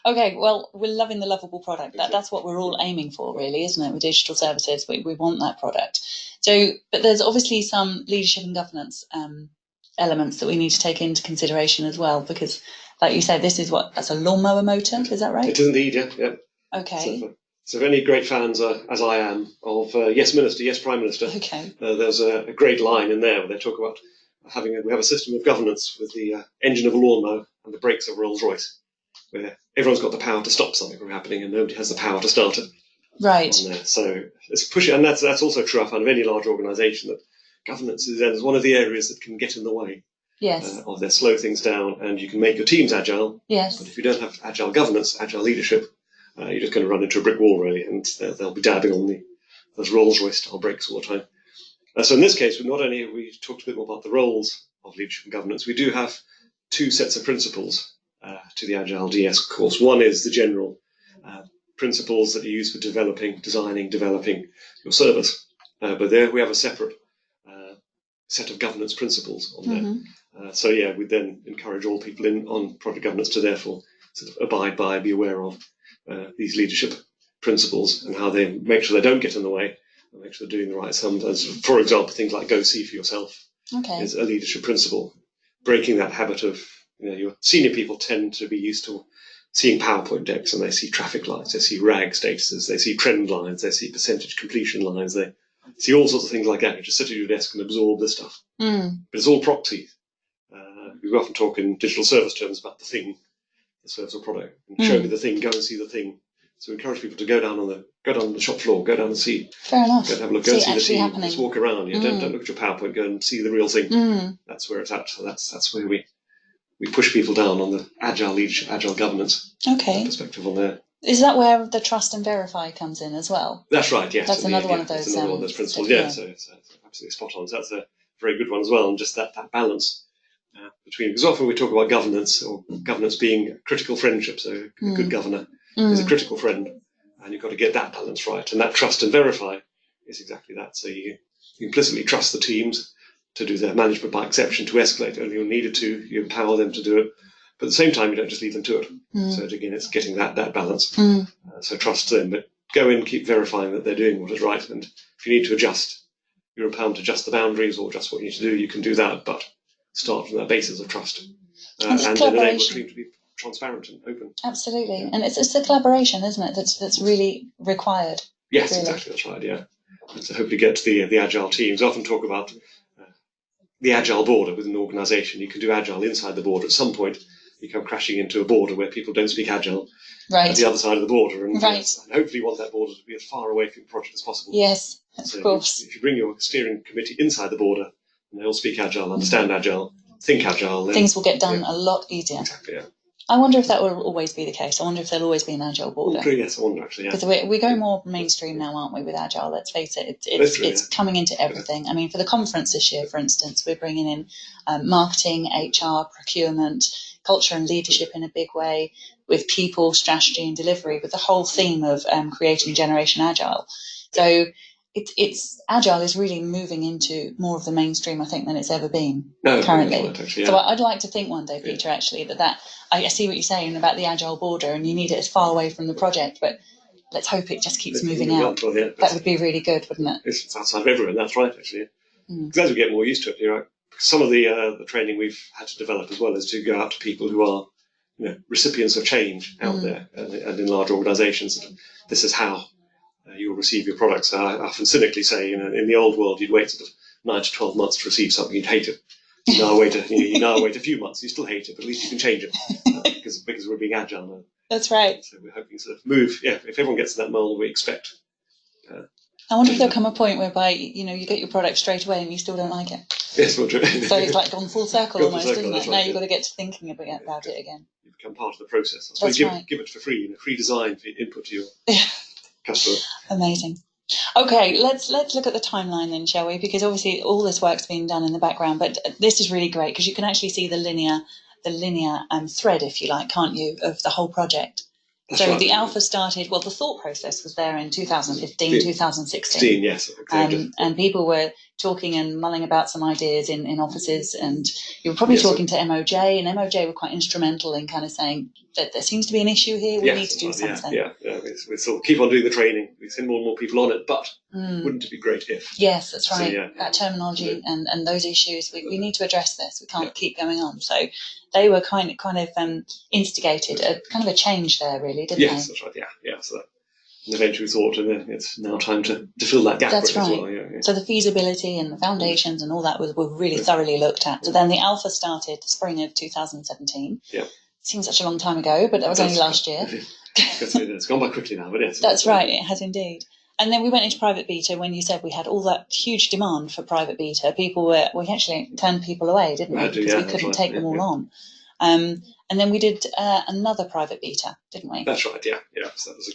Okay, well, we're loving the lovable product. That's what we're all aiming for, really, isn't it? With digital services, we want that product. So, but there's obviously some leadership and governance elements that we need to take into consideration as well, because, like you said, that's a lawnmower motor, is that right? It is indeed, yeah. Okay. So if any great fans, as I am, of Yes Minister, Yes Prime Minister, okay. There's a great line in there where they talk about we have a system of governance with the engine of a lawnmower and the brakes of a Rolls Royce, where everyone's got the power to stop something from happening and nobody has the power to start it. Right. On there. So it's pushing, and that's also true, I find, of any large organisation, that governance is one of the areas that can get in the way. Yes. Of their slow things down, and you can make your teams agile. Yes. But if you don't have agile governance, agile leadership, you're just going to run into a brick wall, really, and they'll be dabbing on those Rolls Royce style brakes all the time. So in this case, not only have we talked a bit more about the roles of leadership and governance, we do have two sets of principles to the AgileDS course. One is the general principles that are used for developing your service. But there we have a separate set of governance principles on there. So we then encourage all people on project governance to therefore sort of abide by, be aware of these leadership principles and how they make sure they don't get in the way and make sure they're doing the right. Sometimes, for example, things like go see for yourself is a leadership principle. Breaking that habit of, your senior people tend to be used to seeing PowerPoint decks, and they see traffic lights, they see RAG statuses, they see trend lines, they see percentage completion lines, they see all sorts of things like that. You just sit at your desk and absorb this stuff. But it's all proxy. We often talk in digital service terms about the thing, the service or product. And show me the thing, go and see the thing. So we encourage people to go down on the shop floor, go down and see. Fair enough. Go and have a look, go and see the team. Happening. Just walk around. Don't look at your PowerPoint, go and see the real thing. That's where it's at. So that's where we push people down on the agile leadership, agile governance perspective on there. Is that where the trust and verify comes in as well? That's right, yes. That's another one of those. That's another one of those principles, yeah. So it's absolutely spot on. So that's a very good one as well, and just that balance between, because often we talk about governance, or governance being a critical friendship, so a good governor is a critical friend, and you've got to get that balance right. And that trust and verify is exactly that. So you implicitly trust the teams to do their management by exception, to escalate only when needed to, you empower them to do it. But at the same time, you don't just leave them to it. So again, it's getting that balance. So trust them, but go in, keep verifying that they're doing what is right. And if you need to adjust, you're empowered to adjust the boundaries or adjust what you need to do, you can do that, but start from that basis of trust. And then enable the team to be transparent and open. Absolutely, and it's the collaboration, isn't it? That's really required. Yes, really. exactly. That's right. Yeah, and to hopefully get to the agile teams. I often talk about the agile border within an organisation. You can do agile inside the border. At some point, you come crashing into a border where people don't speak agile Right. at the other side of the border, and, right. and hopefully you want that border to be as far away from the project as possible. Yes, so of course. If you bring your steering committee inside the border, and they all speak agile, understand agile, think agile, then things will get done a lot easier. Exactly. Yeah. I wonder if that will always be the case. I wonder if there'll always be an agile border. Yes, I wonder actually. Because we're going more mainstream now, aren't we, with agile? Let's face it, it's coming into everything. I mean, for the conference this year, for instance, we're bringing in marketing, HR, procurement, culture and leadership in a big way, with people, strategy and delivery, with the whole theme of creating Generation Agile. So it's agile is really moving into more of the mainstream, I think, than it's ever been currently. Right, actually, So I'd like to think one day, Peter, actually, that I see what you're saying about the agile border, and you need it as far away from the project, but let's hope it just keeps moving out. Well, that would be really good, wouldn't it? It's outside of everyone. That's right, actually. Because as we get more used to it, you're right. Some of the training we've had to develop as well is to go out to people who are recipients of change out there and in large organisations. This is how you'll receive your products. I often cynically say, in the old world, you'd wait sort of 9 to 12 months to receive something, you'd hate it. You now wait a few months, you still hate it, but at least you can change it because we're being agile now. That's right. So we're hoping to sort of move. Yeah, if everyone gets to that mold, we expect. I wonder if there'll come a point whereby you get your product straight away and you still don't like it. Yes, well, true. So it's like gone full circle almost, isn't it? Right, now you've got to get to thinking about it again. You become part of the process. That's right. Give it for free, free design for input to your customer. Amazing. Okay, let's look at the timeline then, shall we? Because obviously all this work's being done in the background, but this is really great because you can actually see the linear thread, if you like, can't you, of the whole project. That's so right. The alpha started, well, the thought process was there in 2015, 2016. Yes. And people were talking and mulling about some ideas in offices, and you were probably talking to MOJ, and MOJ were quite instrumental in kind of saying that there seems to be an issue here, we need to do something. Yeah. We still keep on doing the training, we send more and more people on it, but wouldn't it be great if? Yes, that's right. So, that terminology and those issues, we need to address this, we can't keep going on. So they were kind of instigated a kind of a change there, really, didn't they? Yes, that's right. Yeah. So and eventually we thought, it's now time to fill that gap. That's right. As well. Yeah. So the feasibility and the foundations and all that were really thoroughly looked at. So then the alpha started spring of 2017. Yeah. Seems such a long time ago, but that was only last year. It's gone by quickly now, but yes. That's right. It has indeed. And then we went into private beta when you said we had all that huge demand for private beta. We actually turned people away, didn't we? Because we couldn't take them all on. And then we did another private beta, didn't we? That's right. Yeah. So that was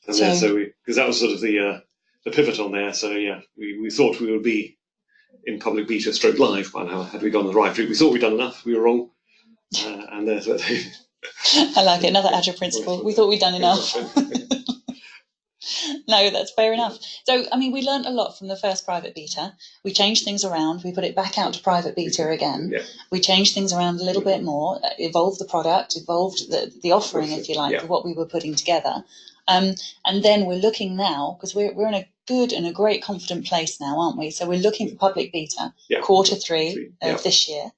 because that was sort of the pivot on there. So we thought we would be in public beta / live by now. Had we gone the right route, we thought we'd done enough. We were wrong. And there's I like it. Another Agile principle. We thought we'd done enough. No, that's fair enough. So, I mean, we learned a lot from the first private beta. We changed things around. We put it back out to private beta again. Yeah. We changed things around a little bit more, evolved the product, evolved the offering, if you like, of what we were putting together. And then we're looking now, because we're in a good and a great confident place now, aren't we? So we're looking for public beta, Q3 of this year.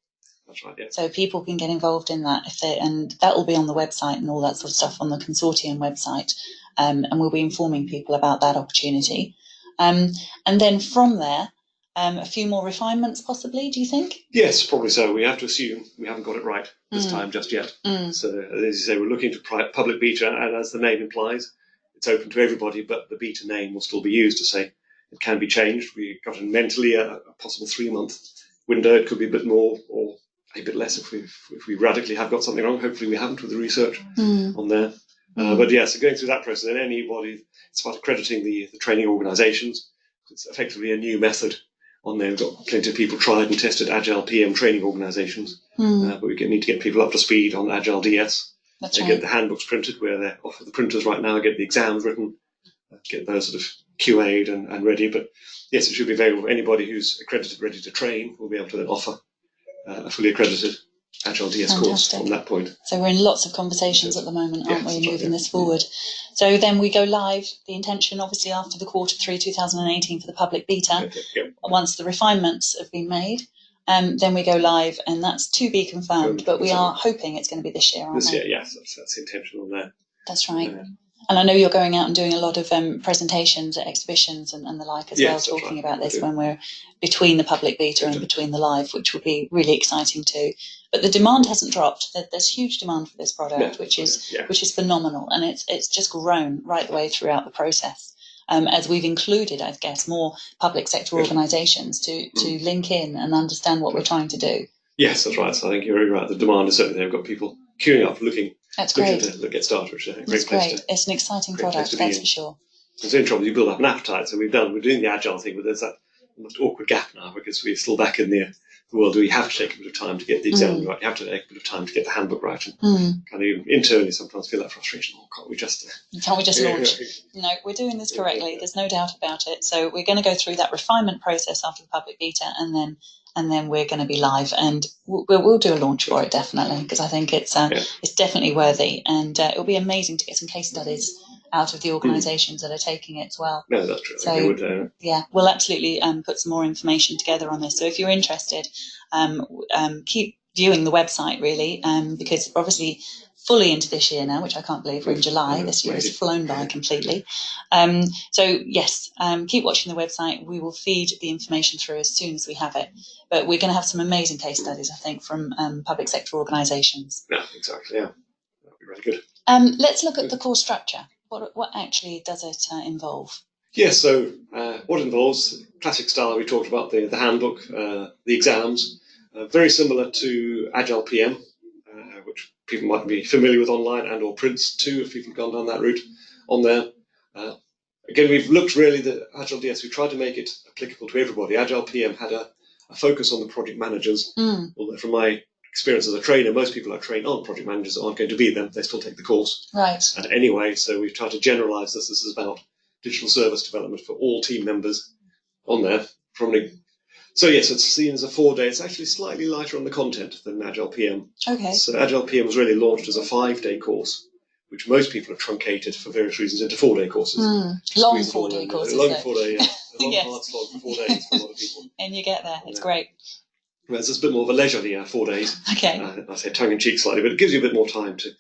That's right, yeah. So people can get involved in that and that will be on the website and all that sort of stuff on the consortium website. And we'll be informing people about that opportunity. And then from there, a few more refinements possibly, do you think? Yes, probably so. We have to assume we haven't got it right this time just yet. So as you say, we're looking to public beta, and as the name implies, it's open to everybody, but the beta name will still be used to say it can be changed. We got mentally a possible 3-month window. It could be a bit more or a bit less if we radically have got something wrong. Hopefully we haven't with the research on there. But so going through that process, then anybody, it's about accrediting the training organisations. It's effectively a new method on there. We've got plenty of people tried and tested Agile PM training organisations, but we need to get people up to speed on AgileDS. That's right. Get the handbooks printed where they're off of the printers right now, get the exams written, get those sort of QA'd and ready. But yes, it should be available for anybody who's accredited, ready to train. We'll be able to then offer a fully accredited AgileDS course from that point. So we're in lots of conversations at the moment, aren't we, moving this forward. So then we go live, the intention obviously after the Q3 2018 for the public beta, once the refinements have been made. then we go live, and that's to be confirmed. But we are hoping it's going to be this year, aren't we? This year, yes, that's the intention on there. That's right. And I know you're going out and doing a lot of presentations at exhibitions and the like as well, talking about this when we're between the public beta and between the live, which will be really exciting too. But the demand hasn't dropped. There's huge demand for this product, which is phenomenal, and it's just grown right the way throughout the process. As we've included, I guess, more public sector organisations to link in and understand what we're trying to do. Yes, that's right. So I think you're really right. The demand is certainly there. We've got people queuing up, looking to get started, which is a great place to. It's an exciting product, that's for sure. It's in trouble. You build up an appetite. So we're doing the agile thing, but there's that almost awkward gap now because we're still back in the world where you have to take a bit of time to get the exam right. You have to take a bit of time to get the handbook right, and kind of internally sometimes feel that frustration. Oh, can't we just launch? No, we're doing this correctly. There's no doubt about it. So we're going to go through that refinement process after the public beta, and then we're going to be live, and we'll do a launch for it definitely, because I think it's definitely worthy, and it'll be amazing to get some case studies out of the organisations that are taking it as well. No, that's true. So we'll absolutely put some more information together on this. So if you're interested, keep viewing the website really, because obviously fully into this year now, which I can't believe we're in July. This year has flown by completely. So yes, keep watching the website. We will feed the information through as soon as we have it. But we're going to have some amazing case studies, I think, from public sector organisations. Yeah, exactly. Yeah, that'll be really good. Let's look at the core structure. What actually does it involve? Yes, so what it involves, classic style, we talked about the handbook, the exams, very similar to Agile PM, which people might be familiar with online and or prints too, if people have gone down that route on there. Again, we've looked really at AgileDS, we tried to make it applicable to everybody. Agile PM had a focus on the project managers, although from my experience as a trainer, most people I train aren't project managers, aren't going to be them, they still take the course. Right. Anyway, so we've tried to generalise this. This is about digital service development for all team members on there. So yes, it's seen as a 4-day. It's actually slightly lighter on the content than Agile PM. Okay. So Agile PM was really launched as a 5-day course, which most people have truncated for various reasons into 4-day courses. Long 4-day courses. Long 4-day, yeah. A long hard slog for 4 days for a lot of people. And you get there. It's great. Whereas it's a bit more of a leisurely 4 days. Okay. I say tongue-in-cheek slightly, but it gives you a bit more time to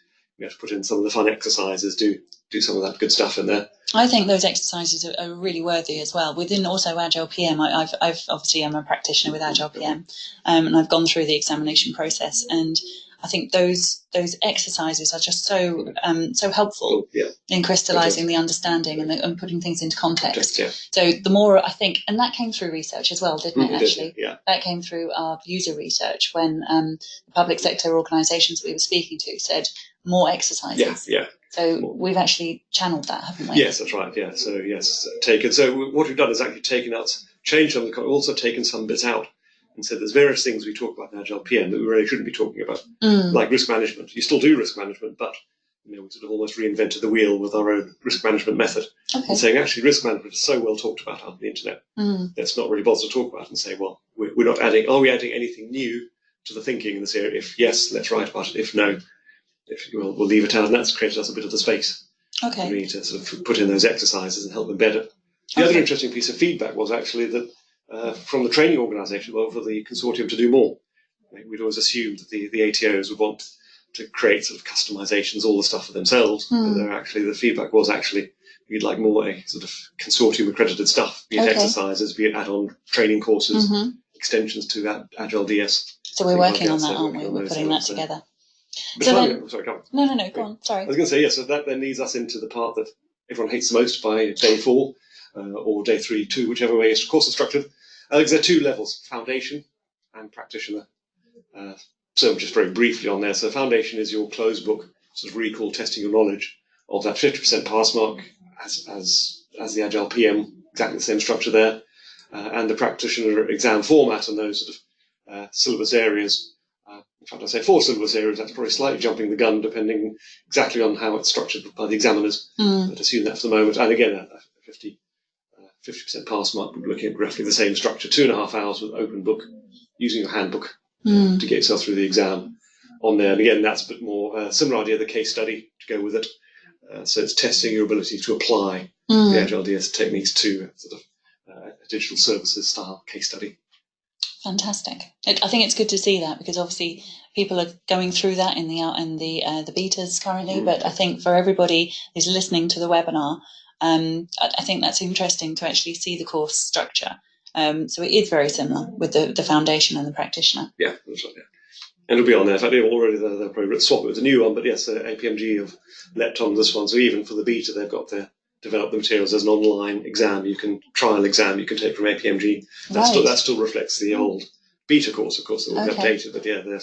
put in some of the fun exercises, do some of that good stuff in there. I think those exercises are really worthy as well. Within also Agile PM, I've obviously I'm a practitioner with Agile PM, and I've gone through the examination process, and I think those exercises are just so helpful in crystallising the understanding and putting things into context. So the more I think, and that came through research as well, didn't it? Actually, that came through our user research when the public sector organisations we were speaking to said more exercises. So we've actually channeled that, haven't we? Yes, that's right. Yeah. So yes, taken. So what we've done is actually changed some of the, also taken some bits out, and said there's various things we talk about in Agile PM that we really shouldn't be talking about, like risk management. You still do risk management, but we sort of almost reinvented the wheel with our own risk management method, and saying actually risk management is so well talked about on the internet. Let's not really bother to talk about it and say, well, we're not adding. Are we adding anything new to the thinking in this area? If yes, let's write about it. If no, we'll leave it out, and that's created us a bit of the space for me to sort of put in those exercises and help them better. The other interesting piece of feedback was actually that from the training organisation, for the consortium to do more. We'd always assumed that the ATOs would want to create sort of customizations, all the stuff for themselves. But the feedback was actually we'd like more sort of consortium accredited stuff, be it exercises, be it add-on training courses, extensions to that AgileDS. So we're working on that, aren't we? We're putting that together. Sorry, go on. No, go on. Sorry. I was going to say, so that then leads us into the part that everyone hates the most by day 4 or day 3, 2, whichever way the course is structured. There are 2 levels, foundation and practitioner. So just very briefly on there. So foundation is your closed book, sort of recall, testing your knowledge of that 50% pass mark as the Agile PM, exactly the same structure there. And the practitioner exam format and those sort of syllabus areas. In fact, I say 4 syllabus areas, that's probably slightly jumping the gun, depending exactly on how it's structured by the examiners. But assume that for the moment. And again, a 50% pass mark, we're looking at roughly the same structure, 2.5 hours with open book, using your handbook to get yourself through the exam on there. And again, that's a bit more similar idea, the case study to go with it. So it's testing your ability to apply the AgileDS techniques to sort of a digital services style case study. Fantastic. I think it's good to see that, because obviously people are going through that in the betas currently. But I think for everybody who's listening to the webinar, I think that's interesting to actually see the course structure. So it is very similar with the foundation and the practitioner. Yeah, that's right. Yeah. And it'll be on there. In fact, already they're probably swap it with a new one. But yes, APMG have leapt on this one. So even for the beta, they've got their develop the materials as an online exam. You can trial exam you can take from APMG. That still reflects the old beta course, of course, that will be updated. But yeah, they're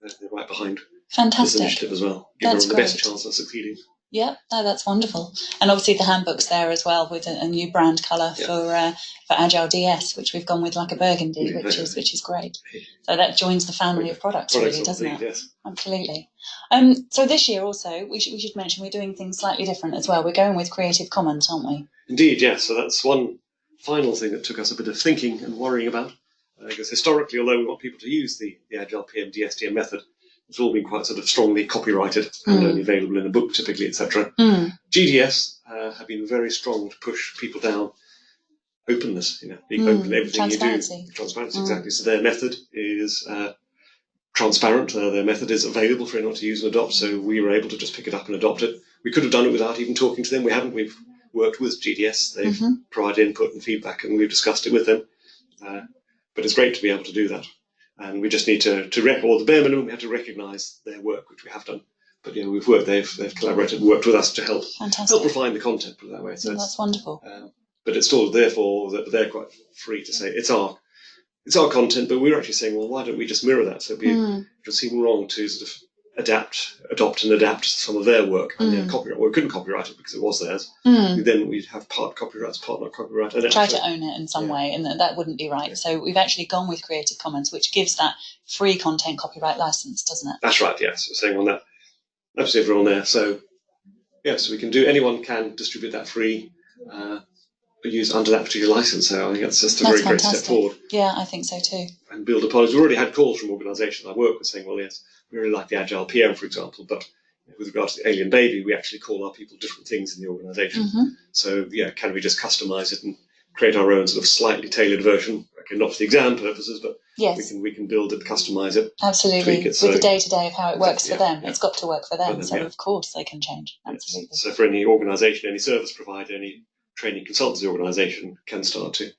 they're right behind this initiative as well. Give everyone the best chance of succeeding. Yeah, no, that's wonderful. And obviously the handbook's there as well, with a new brand colour for AgileDS, which we've gone with like a burgundy, which is great. So that joins the family of products really, doesn't it? Yes. Absolutely. So this year also, we should mention we're doing things slightly different as well. We're going with Creative Commons, aren't we? Indeed, yes. So that's one final thing that took us a bit of thinking and worrying about. Because historically, although we want people to use the Agile PM DSTM method, it's all been quite sort of strongly copyrighted and only available in a book typically, etc. GDS have been very strong to push people down openness, being open to everything you do. Transparency, exactly. So their method is transparent. Their method is available for anyone to use and adopt. So we were able to just pick it up and adopt it. We could have done it without even talking to them. We haven't. We've worked with GDS. They've provided input and feedback, and we've discussed it with them. But it's great to be able to do that. And we just need to or the bare minimum, we have to recognise their work, which we have done. But we've worked. They've collaborated and worked with us to help refine the content, put it that way. So that's wonderful. But it's still therefore that they're quite free to say it's our content. But we're actually saying, well, why don't we just mirror that? So it would seem wrong to sort of adopt and adapt some of their work and their copyright. Well, we couldn't copyright it because it was theirs. Then we'd have part copyrights, part not copyright. And try to own it in some way, and that wouldn't be right. So we've actually gone with Creative Commons, which gives that free content copyright license, doesn't it? That's right, yes. We're saying on that. Absolutely, everyone there. So, yes, anyone can distribute that free, use under that particular license. So I think that's just a very great step forward. Yeah, I think so too. And build upon it. We've already had calls from organisations I work with saying, well, yes, we really like the Agile PM, for example, but with regard to the Alien Baby, we actually call our people different things in the organisation. So, can we just customise it and create our own sort of slightly tailored version? Okay, not for the exam purposes, but we can build it, customise it. Absolutely, with the day-to-day of how it works for them. It's got to work for them, so of course they can change. Absolutely. Yes. So for any organisation, any service provider, any training consultancy organisation can start to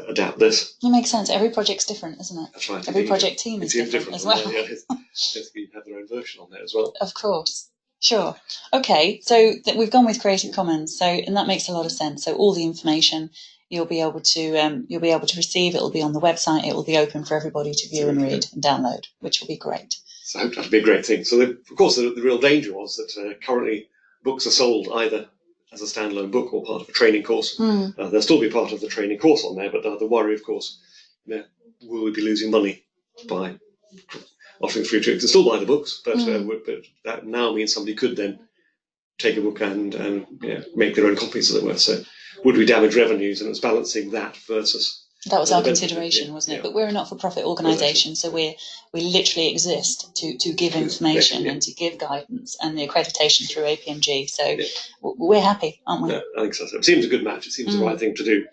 adapt this. It makes sense. Every project's different, isn't it? That's right. Every project team is different as well. You have their own version on there as well. Of course. Sure. Okay, so we've gone with Creative Commons, and that makes a lot of sense. So all the information you'll be able to receive. It will be on the website. It will be open for everybody to view and read and download, which will be great. So I hope that'll be a great thing. So of course the real danger was that currently books are sold either as a standalone book or part of a training course. There'll still be part of the training course on there, but the worry, of course, will we be losing money by offering free training? They'll still buy the books, but that now means somebody could then take a book and make their own copies, as it were. So would we damage revenues? And it was balancing that versus... That was our consideration, wasn't it? But we're a not-for-profit organisation, so we literally exist to give information and to give guidance and the accreditation through APMG. So we're happy, aren't we? Yeah, I think so. It seems a good match. It seems the right thing to do.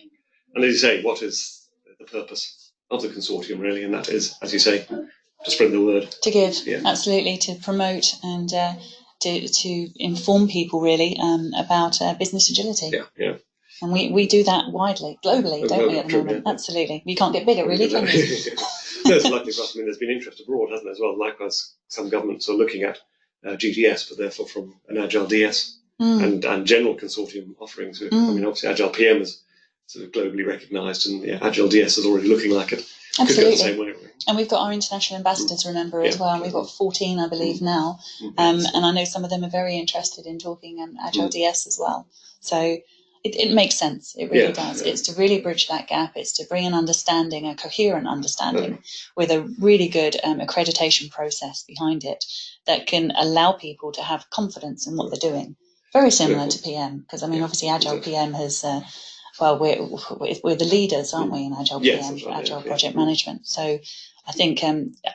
And as you say, what is the purpose of the consortium, really? And that is, as you say, to spread the word. To give, absolutely, to promote and to inform people, really, about business agility. Yeah. And we do that widely, globally, don't we, at the moment? Yeah. Absolutely. You can't get bigger, really, can you? No, it's likely for us. I mean, there's been interest abroad, hasn't there, as well? Likewise, some governments are looking at GDS, but therefore from an AgileDS and general consortium offerings. I mean, obviously, Agile PM is sort of globally recognised, and AgileDS is already looking like it. Absolutely. Could go the same way. And we've got our international ambassadors, remember, as well. And we've got 14, I believe, now. And I know some of them are very interested in talking AgileDS as well. So it makes sense. It really does. It's to really bridge that gap. It's to bring an understanding, a coherent understanding, with a really good accreditation process behind it that can allow people to have confidence in what they're doing. Very similar to PM, because, I mean, obviously Agile PM has... we're the leaders, aren't we, in Agile PM, Agile Project Management. So I think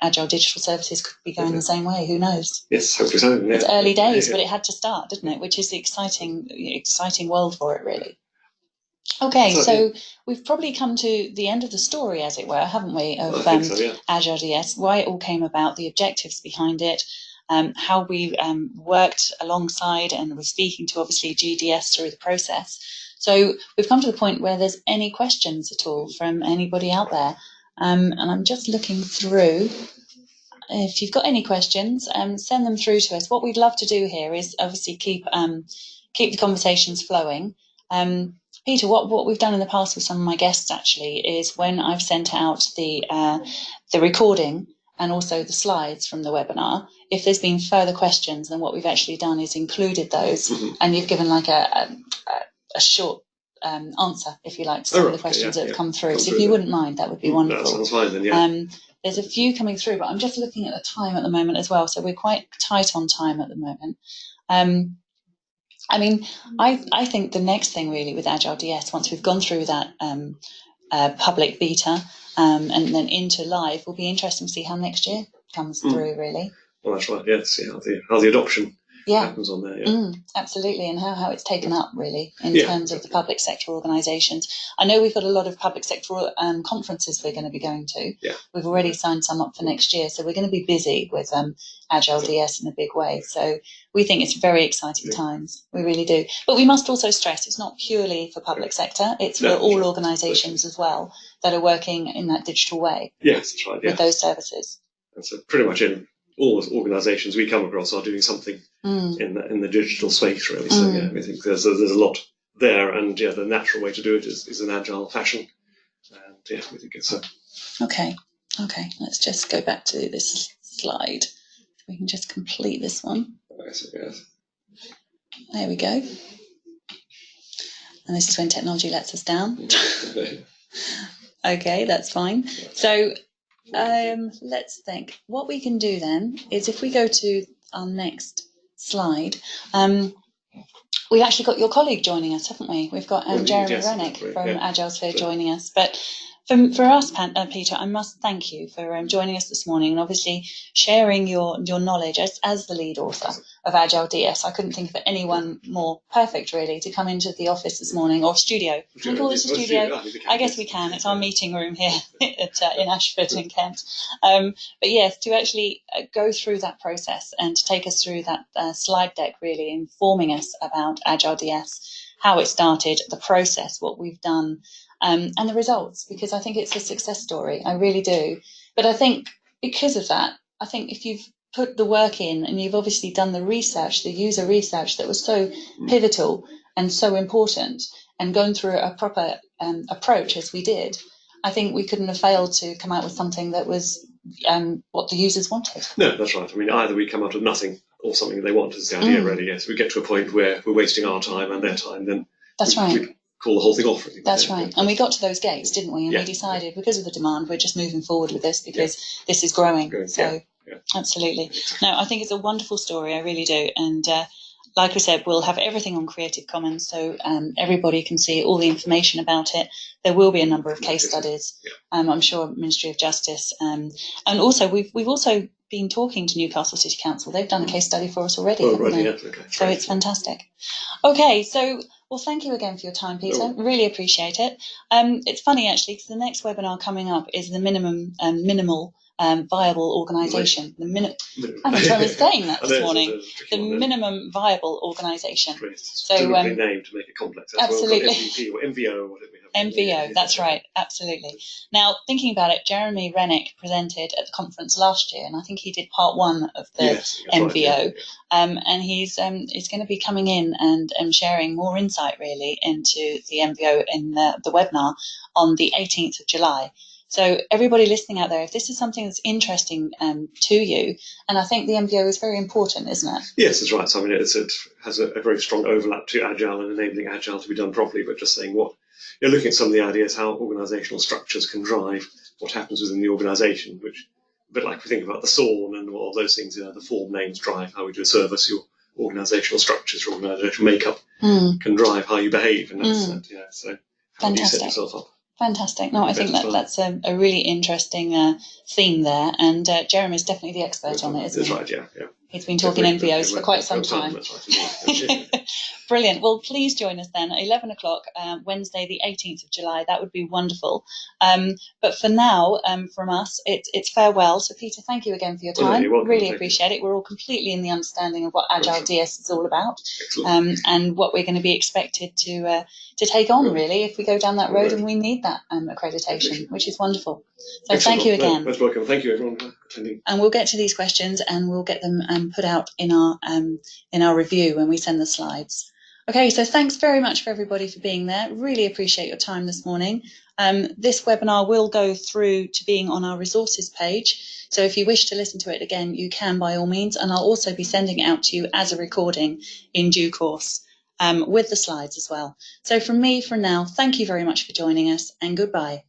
Agile Digital Services could be going the same way. Who knows? Yes, hopefully so. Yeah. It's early days, but it had to start, didn't it? Which is the exciting world for it, really. Okay, so we've probably come to the end of the story, as it were, haven't we, of AgileDS, why it all came about, the objectives behind it, how we worked alongside and were speaking to, obviously, GDS through the process. So we've come to the point where there's any questions at all from anybody out there. And I'm just looking through. If you've got any questions, send them through to us. What we'd love to do here is obviously keep the conversations flowing. Peter, what we've done in the past with some of my guests actually is when I've sent out the recording and also the slides from the webinar, if there's been further questions, then what we've actually done is included those, and you've given like a short answer, if you like, to some of the questions that have come through. So if you wouldn't mind, that would be wonderful. That sounds fine then, yeah. There's a few coming through, but I'm just looking at the time at the moment as well, so we're quite tight on time at the moment. I mean, I think the next thing really with AgileDS, once we've gone through that public beta and then into live, will be interesting to see how next year comes through, really. Well, that's right, yes. See how the adoption happens on there. Yeah. Absolutely, and how it's taken up, really, in terms of the public sector organisations. I know we've got a lot of public sector conferences we're going to be going to. Yeah. We've already signed some up for next year, so we're going to be busy with AgileDS in a big way. So we think it's very exciting times. We really do. But we must also stress it's not purely for public sector. It's for all organisations as well that are working in that digital way. Yes, that's right. With those services. And so pretty much in all the organisations we come across are doing something in the digital space, really. So yeah, we think there's a lot there, and the natural way to do it is an agile fashion. And we think it's Okay. Let's just go back to this slide. We can just complete this one. Yes. There we go. And this is when technology lets us down. Okay, that's fine. So let's think. What we can do then is if we go to our next slide, we've actually got your colleague joining us, haven't we? We've got Jeremy Rennick from AgileSphere joining us. But for us, Peter, I must thank you for joining us this morning and obviously sharing your knowledge as the lead author of AgileDS. I couldn't think of anyone more perfect, really, to come into the office this morning, or studio. Can we call this a studio? I guess we can. It's our meeting room here in Ashford in Kent. But yes, to actually go through that process and to take us through that slide deck, really informing us about AgileDS, how it started, the process, what we've done, and the results, because I think it's a success story. I really do. But I think because of that, I think if you've put the work in and you've obviously done the research, the user research that was so pivotal and so important, and gone through a proper approach as we did, I think we couldn't have failed to come out with something that was what the users wanted. No, that's right. I mean, either we come out of nothing or something they want is the idea, really. Yes, we get to a point where we're wasting our time and their time, then we call the whole thing off. Really. That's right. And we got to those gates, didn't we? And we decided, because of the demand, we're just moving forward with this because this is growing. So absolutely. No, I think it's a wonderful story. I really do. And like we said, we'll have everything on Creative Commons, so everybody can see all the information about it. There will be a number of case studies. I'm sure Ministry of Justice, and also we've also been talking to Newcastle City Council. They've done a case study for us already, haven't they? So it's fantastic. Okay, so well, thank you again for your time, Peter. Really appreciate it. It's funny actually, because the next webinar coming up is the minimal viable organisation. I'm trying to saying that this morning. The minimum viable organisation. So named to make it complex. Absolutely. MVP or MVO, whatever we have. MVO, that's right, absolutely. Now, thinking about it, Jeremy Rennick presented at the conference last year, and I think he did part one of the MVO. And he's going to be coming in and sharing more insight really into the MVO in the webinar on the 18th of July. So everybody listening out there, if this is something that's interesting to you, and I think the MVO is very important, isn't it? Yes, that's right. So, I mean, it has a very strong overlap to Agile and enabling Agile to be done properly, but just saying you're looking at some of the ideas, how organisational structures can drive what happens within the organisation, which, a bit like we think about the SORN and all those things, the form names drive how we do a service, your organisational structures, your organisational makeup can drive how you behave, and that's so how do you set yourself up? Fantastic. No, I think that's a really interesting theme there, and Jeremy's definitely the expert on it, isn't he? That's right, yeah. He's been talking NVOs for quite some time. Brilliant. Well, please join us then at 11 o'clock, Wednesday, the 18th of July. That would be wonderful. But for now, from us, it's farewell. So, Peter, thank you again for your time. You're welcome. Really appreciate it. We're all completely in the understanding of what Agile DS is all about, and what we're going to be expected to take on, really, if we go down that road and we need that accreditation, which is wonderful. So, Excellent. thank you again. Most welcome. Thank you, everyone, for attending. And we'll get to these questions and we'll get them put out in our review when we send the slides. Okay, so thanks very much for everybody for being there. Really appreciate your time this morning. This webinar will go through to being on our resources page. So if you wish to listen to it again, you can by all means. And I'll also be sending it out to you as a recording in due course, with the slides as well. So from me for now, thank you very much for joining us and goodbye.